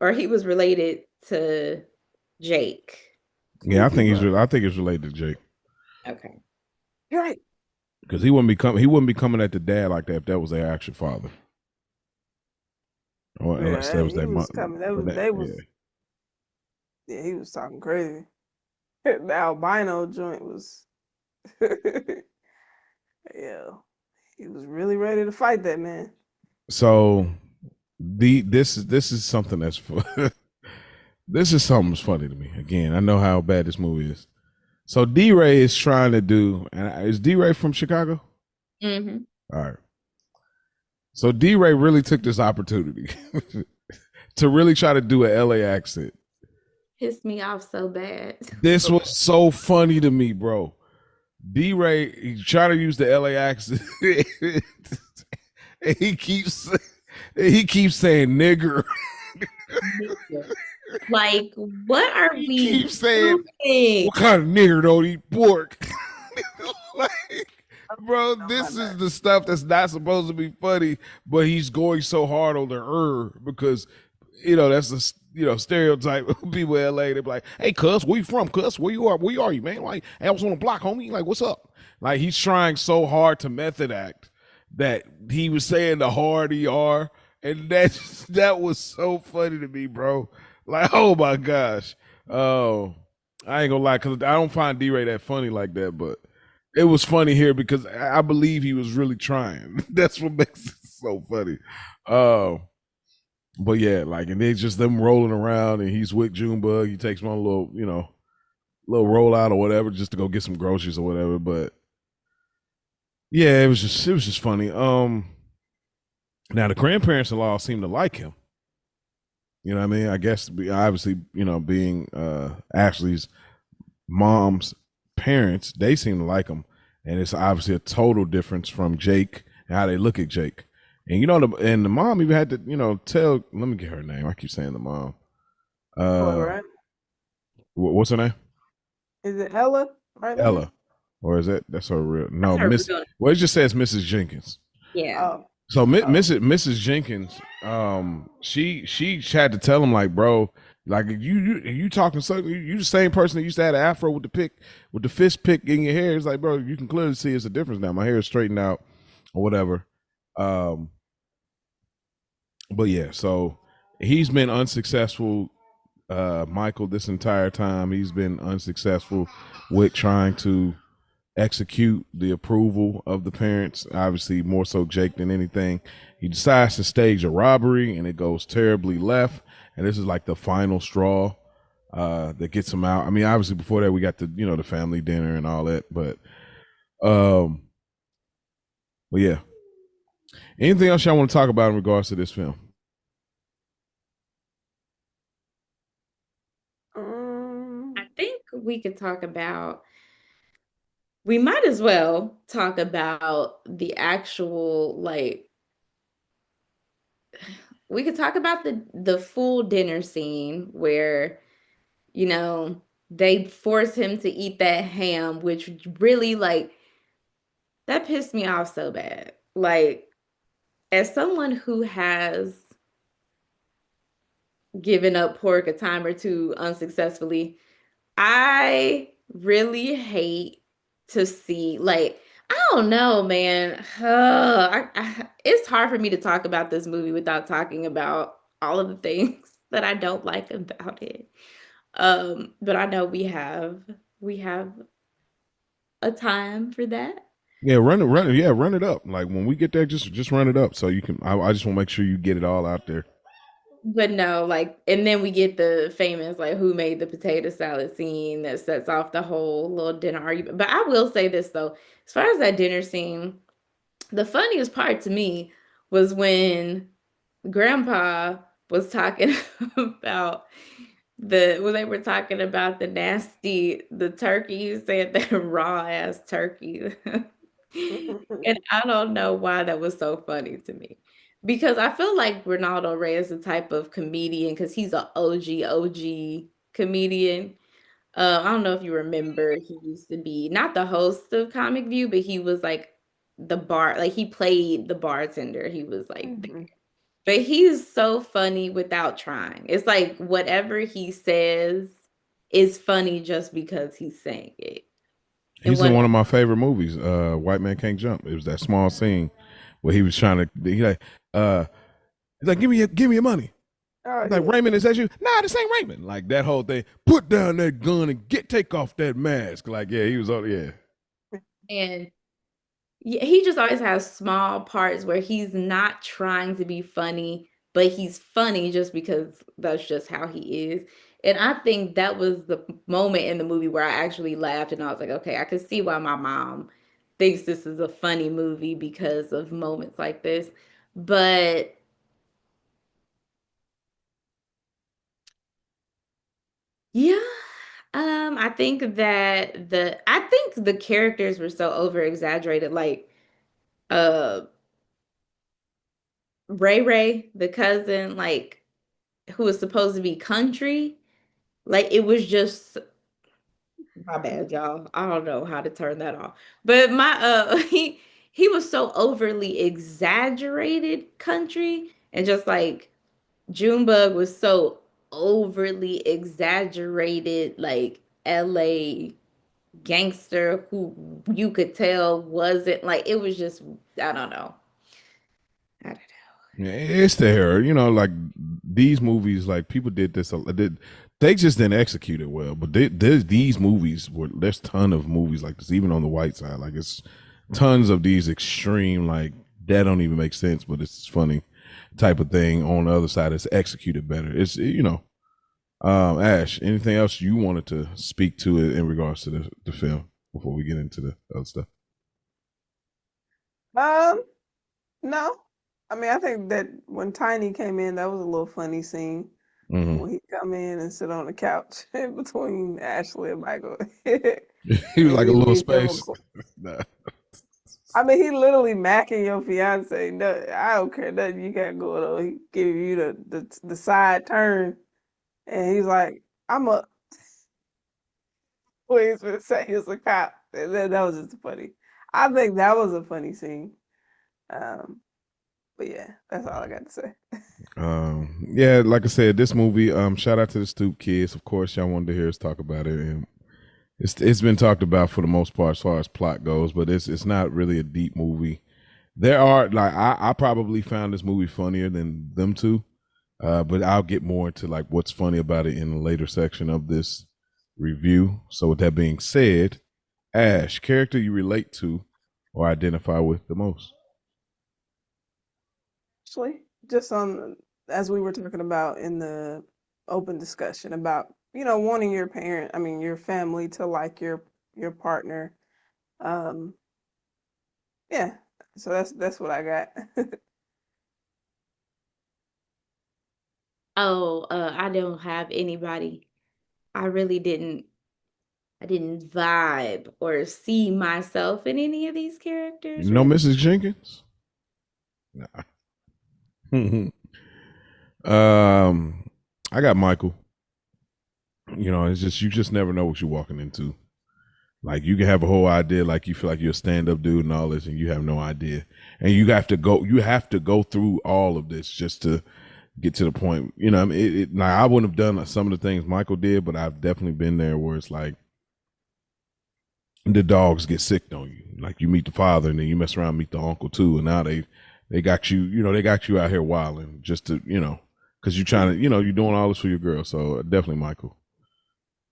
Or he was related to Jake. Yeah, I Sneaky think butt. I think it's related to Jake Okay. You're right. because he wouldn't be coming. He wouldn't be coming at the dad like that if that was their actual father, or unless that Yeah, was he their was mom. coming. They Yeah. was yeah, he was talking crazy. The albino joint was yeah. He was really ready to fight that man. So this is something that's this is something that's funny to me. Again, I know how bad this movie is. So D Ray is trying to do, and is D Ray from Chicago? Mm-hmm. All right. So D Ray really took this opportunity to really try to do an LA accent. Pissed me off so bad. This was so funny to me, bro. D Ray, he's trying to use the LA accent. And he keeps saying nigger. Like, what are He we keeps saying, doing? what kind of nigger don't eat pork? Like, bro, this About is that. the stuff that's not supposed to be funny, but he's going so hard on the because that's the stereotype of people in LA. They're like, hey, cuz, where you from? Cuz, where you are? Where are you, man? Like, hey, I was on the block, homie. Like, what's up? Like, he's trying so hard to method act that he was saying the hard ER, and that was so funny to me, bro. Like, oh my gosh. Oh, I ain't gonna lie, because I don't find D Ray that funny like that, but it was funny here because I believe he was really trying. That's what makes it so funny. But yeah, like, and it's just them rolling around, and he's with Junebug. He takes one little, little rollout or whatever, just to go get some groceries or whatever. But yeah, it was just funny. Now the grandparents-in-law seem to like him. You know what I mean? I guess obviously, being Ashley's mom's parents, they seem to like him, and it's obviously a total difference from Jake and how they look at Jake. And the mom even had to tell. Let me get her name. I keep saying the mom. Ella, right? What's her name? Is it Ella? Right name? Ella, or is that's her real? No, That's her Miss. real name. Well, it just says Mrs. Jenkins. Yeah. Oh. So Mrs. Jenkins, she had to tell him, like, bro, like, you talking something, you the same person that used to have an afro with the fist pick in your hair. It's like, bro, you can clearly see it's a difference now. My hair is straightened out or whatever. But yeah, so he's been unsuccessful, Michael, this entire time. He's been unsuccessful with trying to execute the approval of the parents, obviously more so Jake than anything. He decides to stage a robbery, and it goes terribly left, and this is like the final straw that gets him out. I mean, obviously before that we got the family dinner and all that, but yeah. Anything else y'all want to talk about in regards to this film? I think we could talk about, we might as well talk about the actual, like, we could talk about the full dinner scene where, they force him to eat that ham, which really, like, that pissed me off so bad. Like, as someone who has given up pork a time or two unsuccessfully. I really hate to see, like, I don't know, man. It's hard for me to talk about this movie without talking about all of the things that I don't like about it. But I know we have a time for that. Yeah, run it up. Like when we get there, just run it up so you can. I just want to make sure you get it all out there. But no, like, and then we get the famous, like, who made the potato salad scene that sets off the whole little dinner argument. But I will say this though, as far as that dinner scene, the funniest part to me was when Grandpa was talking about when they were talking about the turkey. You said that raw ass turkey. And I don't know why that was so funny to me. Because I feel like Ronaldo Ray is the type of comedian, because he's a OG comedian. I don't know if you remember, he used to be not the host of Comic View, but he was like like he played the bartender. He was like, Mhm. but he's so funny without trying. It's like whatever he says is funny just because he's saying it. And He's in one, one of my favorite movies, White Man Can't Jump. It was that small scene where he was trying to. Uh, he's like, give me your money. Oh He's like, yeah. Raymond, is that you? Nah, this ain't Raymond. Like that whole thing. Put down that gun and take off that mask. Like, yeah, he was on. Yeah, and yeah, he just always has small parts where he's not trying to be funny, but he's funny just because that's just how he is. And I think that was the moment in the movie where I actually laughed and I was like, okay, I can see why my mom thinks this is a funny movie because of moments like this. But yeah, I think the characters were so over exaggerated, like uh Ray Ray, the cousin, like, who was supposed to be country, like, it was just my bad, y'all. I don't know how to turn that off. But my he was so overly exaggerated country, and just like Junebug was so overly exaggerated, like LA gangster who you could tell wasn't, like, it was just, I don't know. I don't yeah, it's there. You know, like these movies, like people did this. They just didn't execute it well. But these movies were. There's ton of movies like this, even on the white side. Like it's tons of these extreme, like that don't even make sense, but it's funny type of thing. On the other side, it's executed better. It's you know. Ash, anything else you wanted to speak to it in regards to the film before we get into the other stuff? No. I mean, I think that when Tiny came in, that was a little funny scene Mm-hmm. when he come in and sit on the couch in between Ashley and Michael, He was and like a he little leaves him. space. Nah. I mean, he literally macking your fiance. No, I don't care nothing you got going on. He giving you the side turn, and he's like, "I'm a." What he's gonna say he was a cop, and then that was just funny. I think that was a funny scene. Um, but yeah, that's all I got to say. Yeah, like I said, this movie. Shout out to the Stoop Kids. Of course, y'all wanted to hear us talk about it, and it's been talked about for the most part as far as plot goes. But it's not really a deep movie. There are like I probably found this movie funnier than them two. But I'll get more into like what's funny about it in a later section of this review. So with that being said, Ash, character you relate to or identify with the most? Actually, just on as we were talking about in the open discussion about wanting your your family to like your partner. Um, yeah, so that's what I got. Oh, I don't have anybody. I really didn't. I didn't vibe or see myself in any of these characters, No, really. Mrs. Jenkins. Nah. um, I got Michael. You know, it's just you just never know what you're walking into. Like you can have a whole idea, like you feel like you're a stand-up dude and all this, and you have no idea. And you have to go through all of this just to get to the point. You know, I mean, now I wouldn't have done some of the things Michael did, but I've definitely been there where it's like the dogs get sick on you. Like you meet the father, and then you mess around, meet the uncle too, and now they got you. You know, they got you out here wilding just to because you're trying to you're doing all this for your girl. So definitely Michael.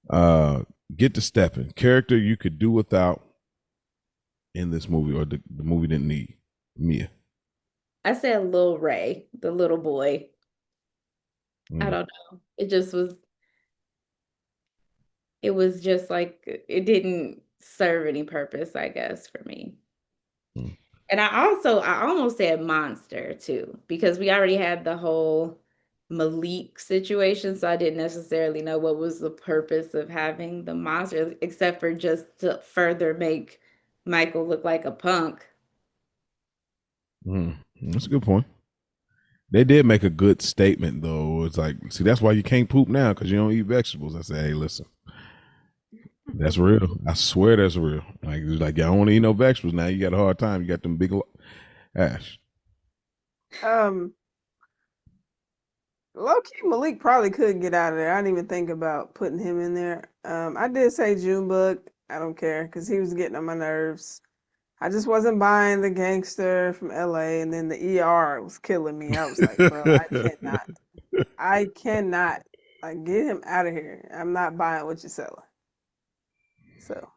Uh, get to stepping character you could do without in this movie, or the movie didn't need. Mia. I said Lil Ray, the little boy. I don't know. It was just like it didn't serve any purpose, I guess, for me. Mm. And I almost said monster too, because we already had the whole Malik situation, so I didn't necessarily know what was the purpose of having the monster, except for just to further make Michael look like a punk. That's a good point. They did make a good statement though. It's like, see, that's why you can't poop now because you don't eat vegetables. I said, hey, listen, that's real. I swear that's real. Like I don't want to eat no vegetables now. You got a hard time. You got them big Ash. Low key, Malik probably could get out of there. I didn't even think about putting him in there. I did say Junebug. I don't care because he was getting on my nerves. I just wasn't buying the gangster from LA, and then the ER was killing me. I was like, bro, I cannot, like, get him out of here. I'm not buying what you're selling. So,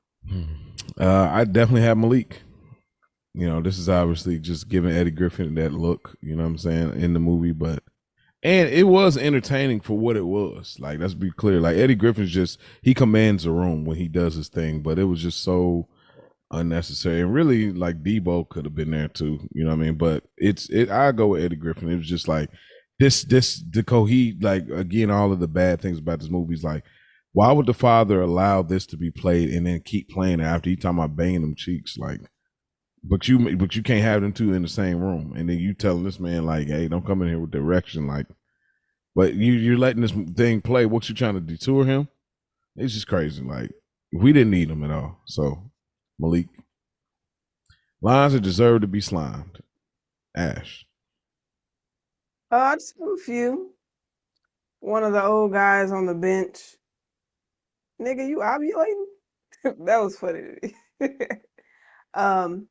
I definitely have Malik. This is obviously just giving Eddie Griffin that look. You know what I'm saying in the movie, and it was entertaining for what it was. Like, let's be clear. Like Eddie Griffin's he commands the room when he does his thing, but it was just so unnecessary. And really, like Debo could have been there too. You know what I mean? But I go with Eddie Griffin. It was just like this the Coheed, like again, all of the bad things about this movie is like, why would the father allow this to be played and then keep playing it after he talking about banging them cheeks? Like, but you can't have them two in the same room, and then you telling this man like, hey, don't come in here with direction, like, but you're letting this thing play. What you trying to detour him? It's just crazy. Like, we didn't need him at all. So Malik, lines that deserve to be slimed. Ash. I just have a few. One of the old guys on the bench. Nigga, you ovulating? That was funny to me. um,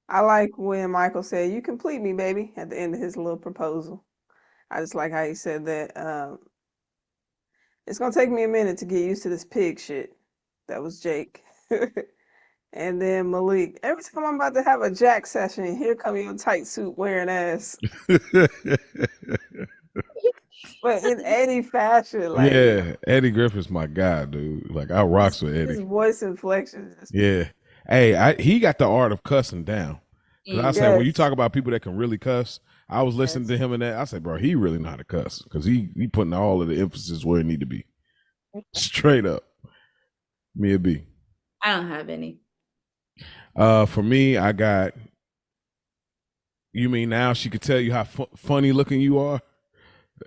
I like when Michael said, "You complete me, baby," at the end of his little proposal. I just like how he said that. It's gonna take me a minute to get used to this pig shit. That was Jake. And then Malik. Every time I'm about to have a jack session, here come your tight suit wearing ass. But in Eddie fashion, like, Yeah, Eddie Griffin's my guy, dude. Like, I rocks with his Eddie. voice inflection. Yeah. Hey, he got the art of cussing down. Because I say, when you Yes, talk about people that can really cuss, I was listening to yes. him and that. I said, bro, he really know how to cuss. Because he putting all of the emphasis where it need to be. Straight up. Me and B. I don't have any. For me, I got. You mean now she could tell you how funny looking you are?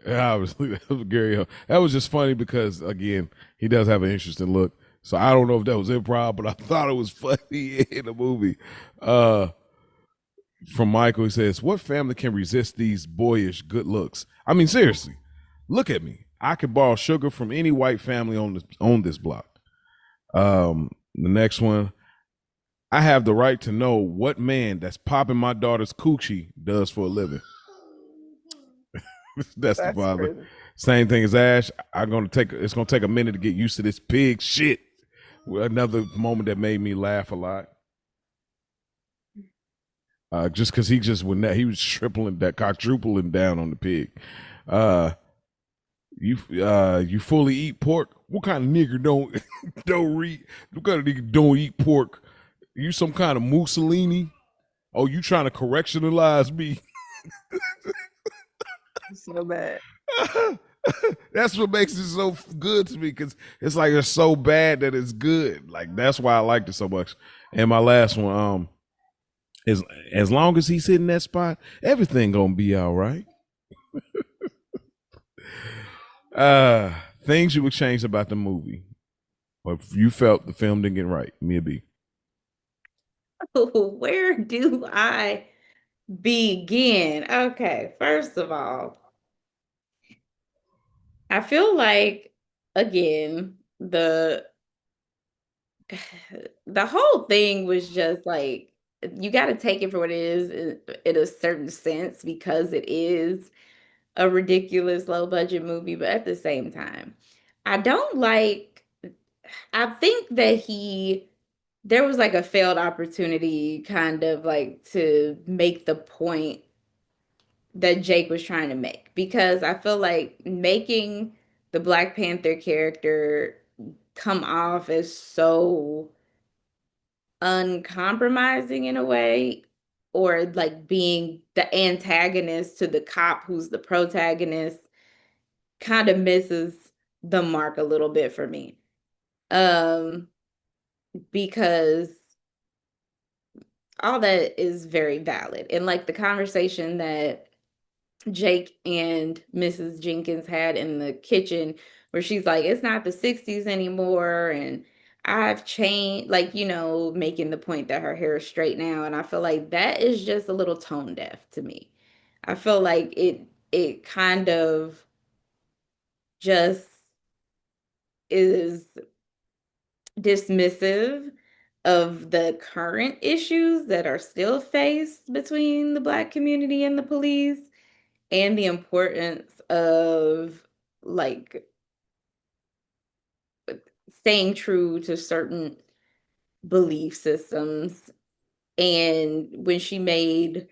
Obviously, that was Gary Hill. That was just funny because, again, he does have an interesting look. So I don't know if that was improv, but I thought it was funny in the movie. From Michael, he says, "What family can resist these boyish good looks? I mean, seriously, look at me. I could borrow sugar from any white family on this block." The next one, I have the right to know what man that's popping my daughter's coochie does for a living. That's the That's father. crazy. Same thing as Ash. It's gonna take a minute to get used to this pig shit. Another moment that made me laugh a lot. Just because he was tripling that quadrupling down on the pig. You fully eat pork? What kind of nigger don't don't eat? What kind of nigger don't eat pork? You some kind of Mussolini? Oh, you trying to correctionalize me? So bad. That's what makes it so good to me, because it's like it's so bad that it's good. Like, that's why I liked it so much. And my last one, is as long as he's hitting that spot, everything gonna be all right. Things you would change about the movie, or if you felt the film didn't get right, maybe. Where do I begin? Okay, first of all, I feel like, again, the whole thing was just like, you got to take it for what it is in a certain sense, because it is a ridiculous low budget movie, but at the same time, I don't like, I think that there was like a failed opportunity kind of like to make the point that Jake was trying to make, because I feel like making the Black Panther character come off as so uncompromising in a way, or like being the antagonist to the cop who's the protagonist, kind of misses the mark a little bit for me. Um because all that is very valid, and like the conversation that Jake and Mrs. Jenkins had in the kitchen, where she's like, it's not the 60s anymore, and I've changed, like, making the point that her hair is straight now. And I feel like that is just a little tone deaf to me. I feel like it kind of just is dismissive of the current issues that are still faced between the Black community and the police, and the importance of like staying true to certain belief systems. And when she made,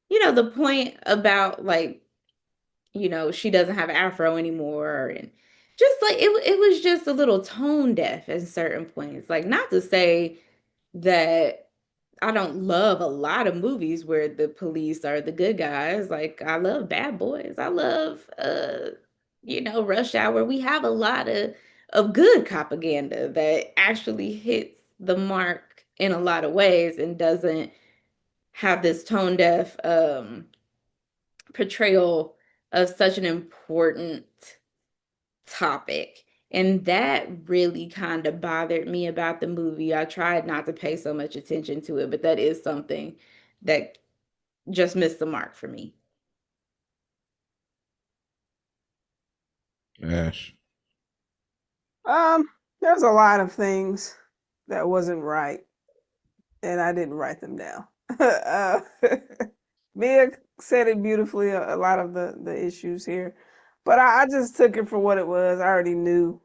the point about like, she doesn't have afro anymore, and just like it was just a little tone deaf at certain points. Like, not to say that I don't love a lot of movies where the police are the good guys. Like, I love Bad Boys. I love Rush Hour. We have a lot of good propaganda that actually hits the mark in a lot of ways and doesn't have this tone deaf portrayal of such an important topic. And that really kind of bothered me about the movie. I tried not to pay so much attention to it, but that is something that just missed the mark for me. Ash. There's a lot of things that wasn't right, and I didn't write them down. Mia said it beautifully, a lot of the issues here, but I just took it for what it was. I already knew.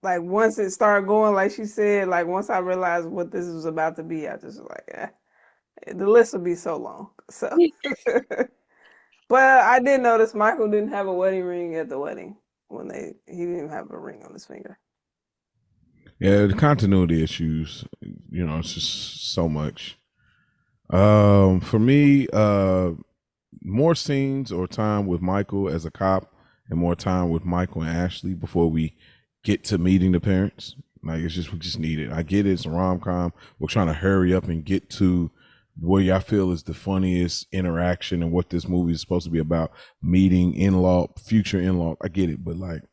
Like, once it started going, like she said, like once I realized what this was about to be, I just was like, the list would be so long. So, but I did notice Michael didn't have a wedding ring at the wedding when he didn't have a ring on his finger. Yeah, the continuity issues, it's just so much. For me, more scenes or time with Michael as a cop, and more time with Michael and Ashley before we get to meeting the parents. Like, we just need it. I get it. It's a rom com. We're trying to hurry up and get to where y'all feel is the funniest interaction and what this movie is supposed to be about, meeting future in-law. I get it, but like,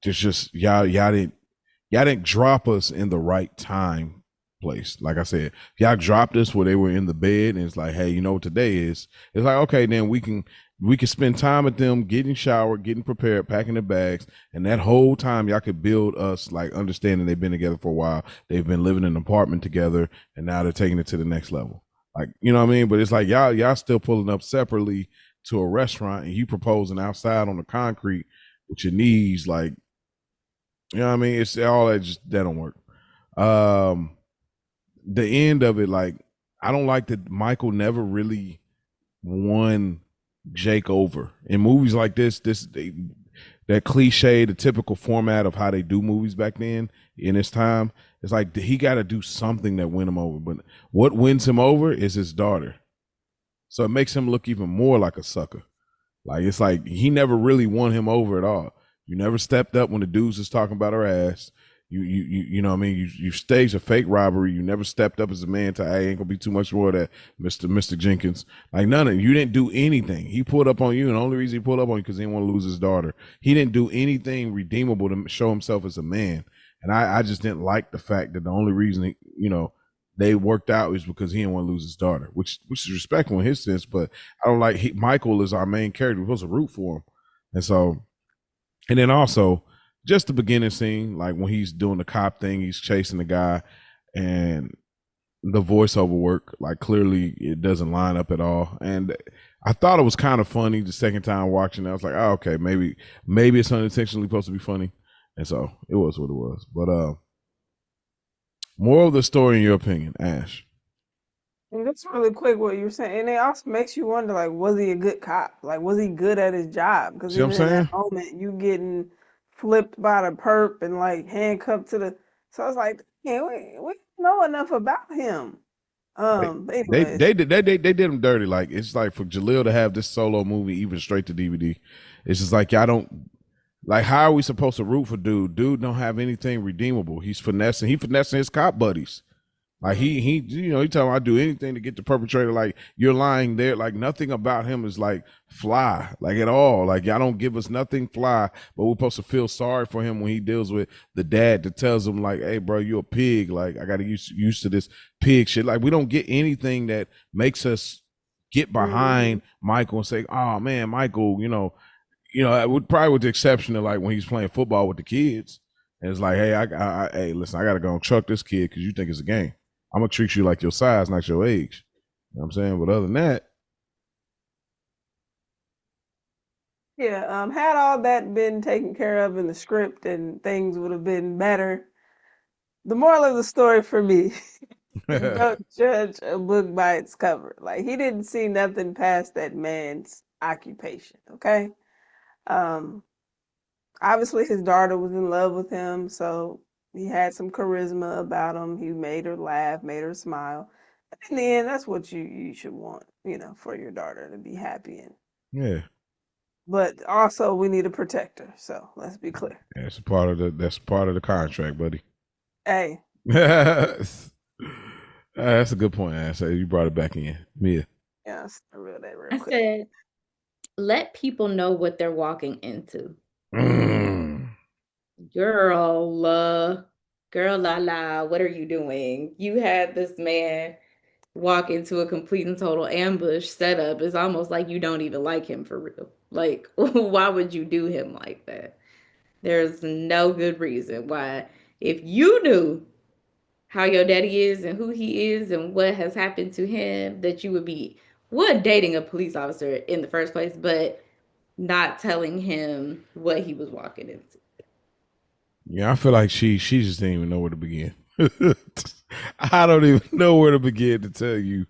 just y'all didn't drop us in the right time place. Like I said, y'all dropped us where they were in the bed, and it's like, hey, you know what today is? It's like, okay, then we can spend time with them, getting showered, getting prepared, packing their bags, and that whole time y'all could build us like understanding they've been together for a while. They've been living in an apartment together, and now they're taking it to the next level. Like, you know what I mean? But it's like y'all still pulling up separately to a restaurant, and you proposing outside on the concrete with your knees, like, you know what I mean? It's all that don't work. The end of it, like, I don't like that Michael never really won Jake over in movies like this. That cliche, the typical format of how they do movies back then in this time. It's like he got to do something that win him over. But what wins him over is his daughter. So it makes him look even more like a sucker. Like, it's like he never really won him over at all. You never stepped up when the dudes was talking about her ass. You know what I mean? You staged a fake robbery. You never stepped up as a man to, hey, ain't gonna be too much more of that, Mr. Jenkins. Like, none of you didn't do anything. He pulled up on you, and the only reason he pulled up on you because he didn't want to lose his daughter. He didn't do anything redeemable to show himself as a man. And I just didn't like the fact that the only reason they worked out is because he didn't want to lose his daughter, which is respectful in his sense. But I don't like Michael is our main character. We're supposed to root for him, and so And then also just the beginning scene, like when he's doing the cop thing, he's chasing the guy, and the voiceover work, like clearly it doesn't line up at all. And I thought it was kind of funny the second time watching it. I was like, oh, okay, maybe it's unintentionally supposed to be funny. And so it was what it was. But more of the story in your opinion, Ash. And that's really quick what you're saying. And it also makes you wonder, like, was he a good cop? Like, was he good at his job? Because See what I'm even in that saying? moment, you getting flipped by the perp and like handcuffed to the. So it's like, yeah, we don't know enough about him. They But they anyways, they did they did him dirty. Like it's like for Jaleel to have this solo movie even straight to DVD. It's just like y'all don't like how are we supposed to root for dude? Dude don't have anything redeemable. He's finessing. He finessing his cop buddies. Like mm, he tell him I do anything to get the perpetrator. Like you're lying there. Like nothing about him is like fly, like at all. Like y'all don't give us nothing fly, but we're supposed to feel sorry for him when he deals with the dad that tells him like, "Hey, bro, you're a pig. Like I got to used to this pig shit." Like we don't get anything that makes us get mm, behind Michael and say, "Oh man, Michael, I would probably with the exception of like when he's playing football with the kids." And it's like, hey, hey, listen, I gotta go and chuck this kid because you think it's a game. I'm gonna treat you like your size, not your age. You know what I'm saying? But other than that, yeah. Had all that been taken care of in the script, and things would have been better. The moral of the story for me is don't judge a book by its cover. Like he didn't see nothing past that man's occupation. Okay. Um, Obviously his daughter was in love with him, so he had some charisma about him. He made her laugh, made her smile. In the end, that's what you should want, for your daughter to be happy in. yeah, But also we need a protector, so let's be clear. that's part of the contract, buddy. Hey, That's a good point, Ash. You brought it back in, Mia. yeah, let's real that real I quick. said, let people know what they're walking into. Mm. Girl, girl, la la, what are you doing? You had this man walk into a complete and total ambush setup. It's almost like you don't even like him for real. Like, why would you do him like that? There's no good reason why. If you knew how your daddy is and who he is and what has happened to him, that you would be one dating a police officer in the first place, but not telling him what he was walking into. Yeah, I feel like she just didn't even know where to begin. I don't even know where to begin to tell you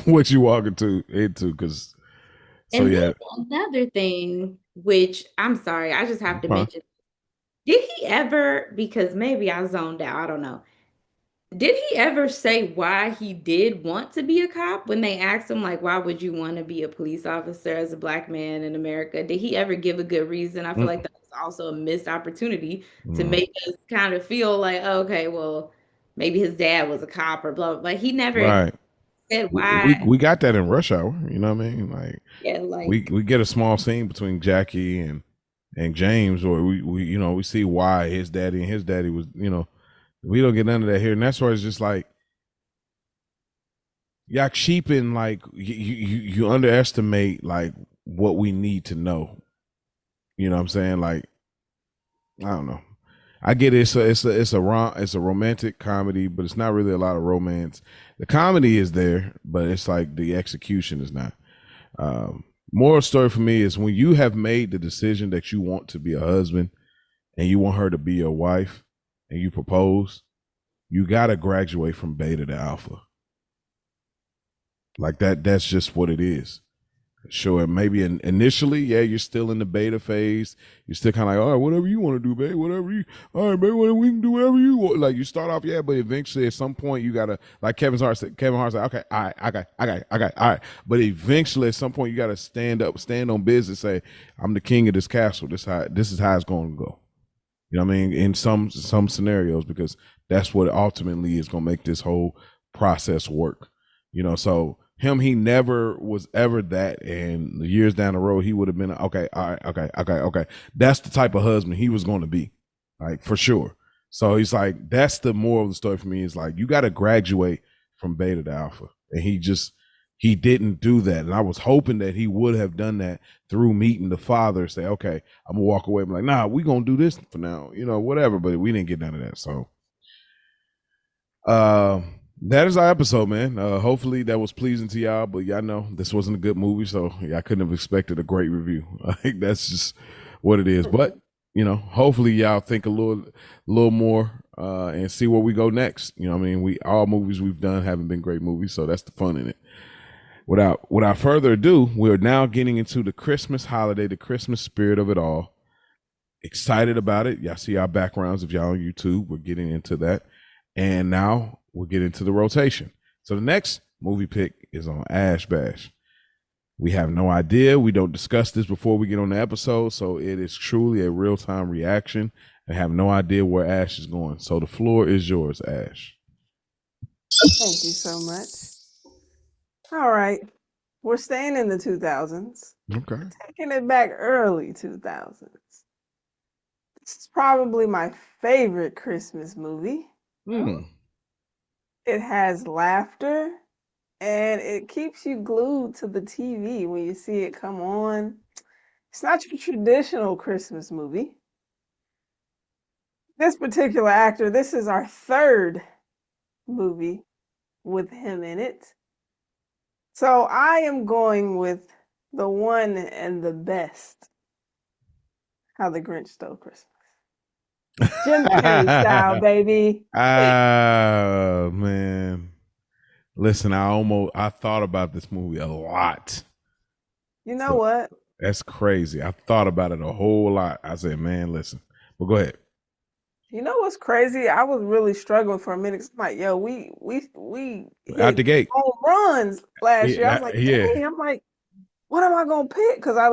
what you walking into because so And then yeah. another thing, which I'm sorry, I just have to Fine. mention, did he ever, because maybe I zoned out, I don't know. Did he ever say why he did want to be a cop when they asked him, like, why would you want to be a police officer as a black man in America? Did he ever give a good reason? I feel like Mm, that was also a missed opportunity to mm. make us kind of feel like, oh, okay, well, maybe his dad was a cop or blah, blah, blah. He never Right. said We why. we got that in Rush Hour. You know what I mean? Like Yeah, we like, we get a small scene between Jackie and James, or we see why his daddy and his daddy was. We don't get none of that here, and that's why it's just like y'all cheapen like you underestimate like what we need to know. You know what I'm saying? Like I don't know. I get it. It's a romantic comedy, but it's not really a lot of romance. The comedy is there, but it's like the execution is not. Moral story for me is when you have made the decision that you want to be a husband and you want her to be your wife and you propose, you gotta graduate from beta to alpha. Like that's just what it is. Sure, maybe initially, yeah, you're still in the beta phase. You're still kind of like, all right, whatever you want to do, babe, all right, babe, whatever, we can do whatever you want. Like you start off, yeah, but eventually at some point you gotta, like Kevin Hart said, okay, all right, all right. But eventually at some point you gotta stand up, stand on business, say, I'm the king of this castle. This is how it's going to go. You know what I mean? In some scenarios, because that's what ultimately is going to make this whole process work. So he never was ever that, and the years down the road, he would have been okay. All right, okay. That's the type of husband he was going to be, like for sure. So he's like, that's the moral of the story for me. Is like you got to graduate from beta to alpha, and he just he didn't do that. And I was hoping that he would have done that through meeting the father, say, okay, I'm gonna walk away. I'm like, nah, we gonna do this for now, whatever. But we didn't get none of that. So that is our episode, man. Hopefully that was pleasing to y'all, but y'all know this wasn't a good movie, so I couldn't have expected a great review. I think that's just what it is. But hopefully y'all think a little more and see where we go next. All movies we've done haven't been great movies, so that's the fun in it. Without further ado, we're now getting into the Christmas holiday, the Christmas spirit of it all. Excited about it. Y'all see our backgrounds if y'all on YouTube. We're getting into that. And now we'll get into the rotation. So the next movie pick is on Ash Bash. We have no idea. We don't discuss this before we get on the episode. So it is truly a real-time reaction. I have no idea where Ash is going. So the floor is yours, Ash. Thank you so much. All right. We're staying in the 2000s. Okay. Taking it back early 2000s. This is probably my favorite Christmas movie. It has laughter and it keeps you glued to the TV when you see it come on. It's not your traditional Christmas movie. This particular actor, this is our third movie with him in it. So I am going with the one and the best, How the Grinch Stole Christmas. Jim Carrey style, baby. Oh, man. Listen, I thought about this movie a lot. You know what? That's crazy. I thought about it a whole lot. I said, man, listen. But go ahead. You know what's crazy? I was really struggling for a minute. I'm like, yo, we Out the gate home runs last year. I was like, hey, I'm like, what am I gonna pick? Because I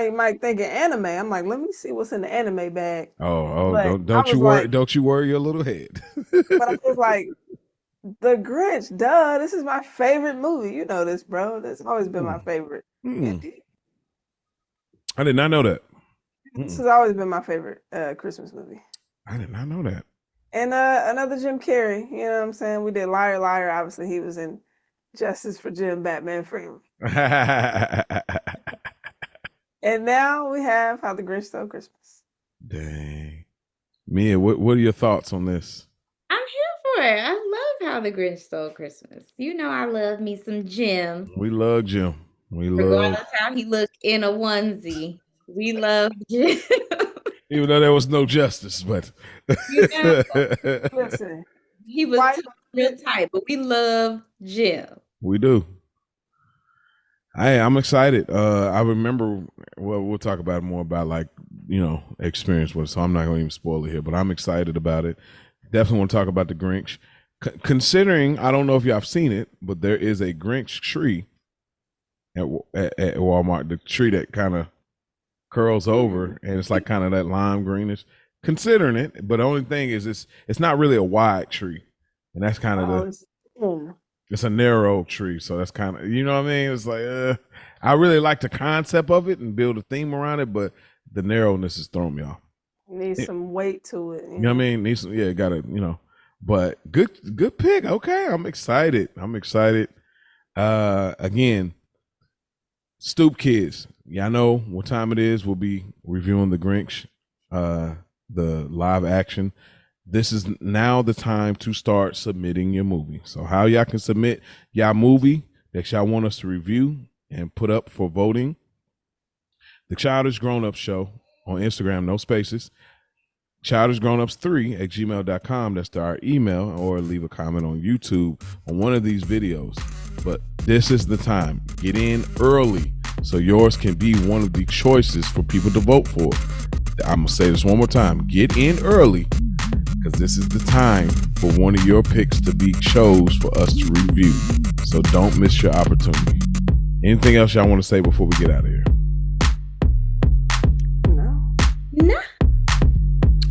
might think of anime. I'm like, let me see what's in the anime bag. Don't you worry your little head. But I was like, The Grinch, duh. This is my favorite movie. You know this, bro. That's always been my favorite. I did not know that. This has always been my favorite Christmas movie. I did not know that. And another Jim Carrey, you know what I'm saying? We did Liar Liar. Obviously, he was in Justice for Jim, Batman Forever. And now we have How the Grinch Stole Christmas. Dang. Mia, what are your thoughts on this? I'm here for it. I love How the Grinch Stole Christmas. You know I love me some Jim. We love Jim. Regardless how he looked in a onesie. We love Jim. Even though there was no justice, but Listen, he was real tight, but we love Jim. We do. I'm excited. I remember. Well, we'll talk about more about experience with it. So I'm not going to even spoil it here, but I'm excited about it. Definitely want to talk about the Grinch. Considering, I don't know if y'all have seen it, but there is a Grinch tree at Walmart. The tree that kind of curls over and it's like kind of that lime greenish. Considering it, but the only thing is it's not really a wide tree, and that's kind of it's a narrow tree, so that's kind of, you know what I mean. It's like I really like the concept of it and build a theme around it, but the narrowness is throwing me off. Needs some weight to it. You know what I mean? Needs some, gotta, But good pick. Okay, I'm excited. Again, Stoop Kids. Y'all know what time it is. We'll be reviewing the Grinch, the live action. This is now the time to start submitting your movie. So how y'all can submit y'all movie that y'all want us to review and put up for voting. The Childish Grownups Show on Instagram, no spaces. childishgrownups3@gmail.com. That's our email, or leave a comment on YouTube on one of these videos. But this is the time. Get in early so yours can be one of the choices for people to vote for. I'm going to say this one more time. Get in early because this is the time for one of your picks to be chose for us to review. So don't miss your opportunity. Anything else y'all want to say before we get out of here? No.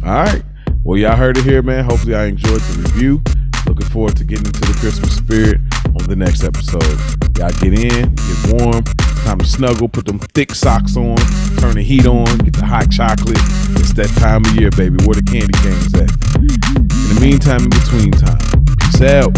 All right. Well, y'all heard it here, man. Hopefully I enjoyed the review. Looking forward to getting into the Christmas spirit on the next episode. Y'all get in, get warm. Time to snuggle, put them thick socks on, turn the heat on, get the hot chocolate. It's that time of year, baby. Where the candy canes at? In the meantime, in between time. Peace out.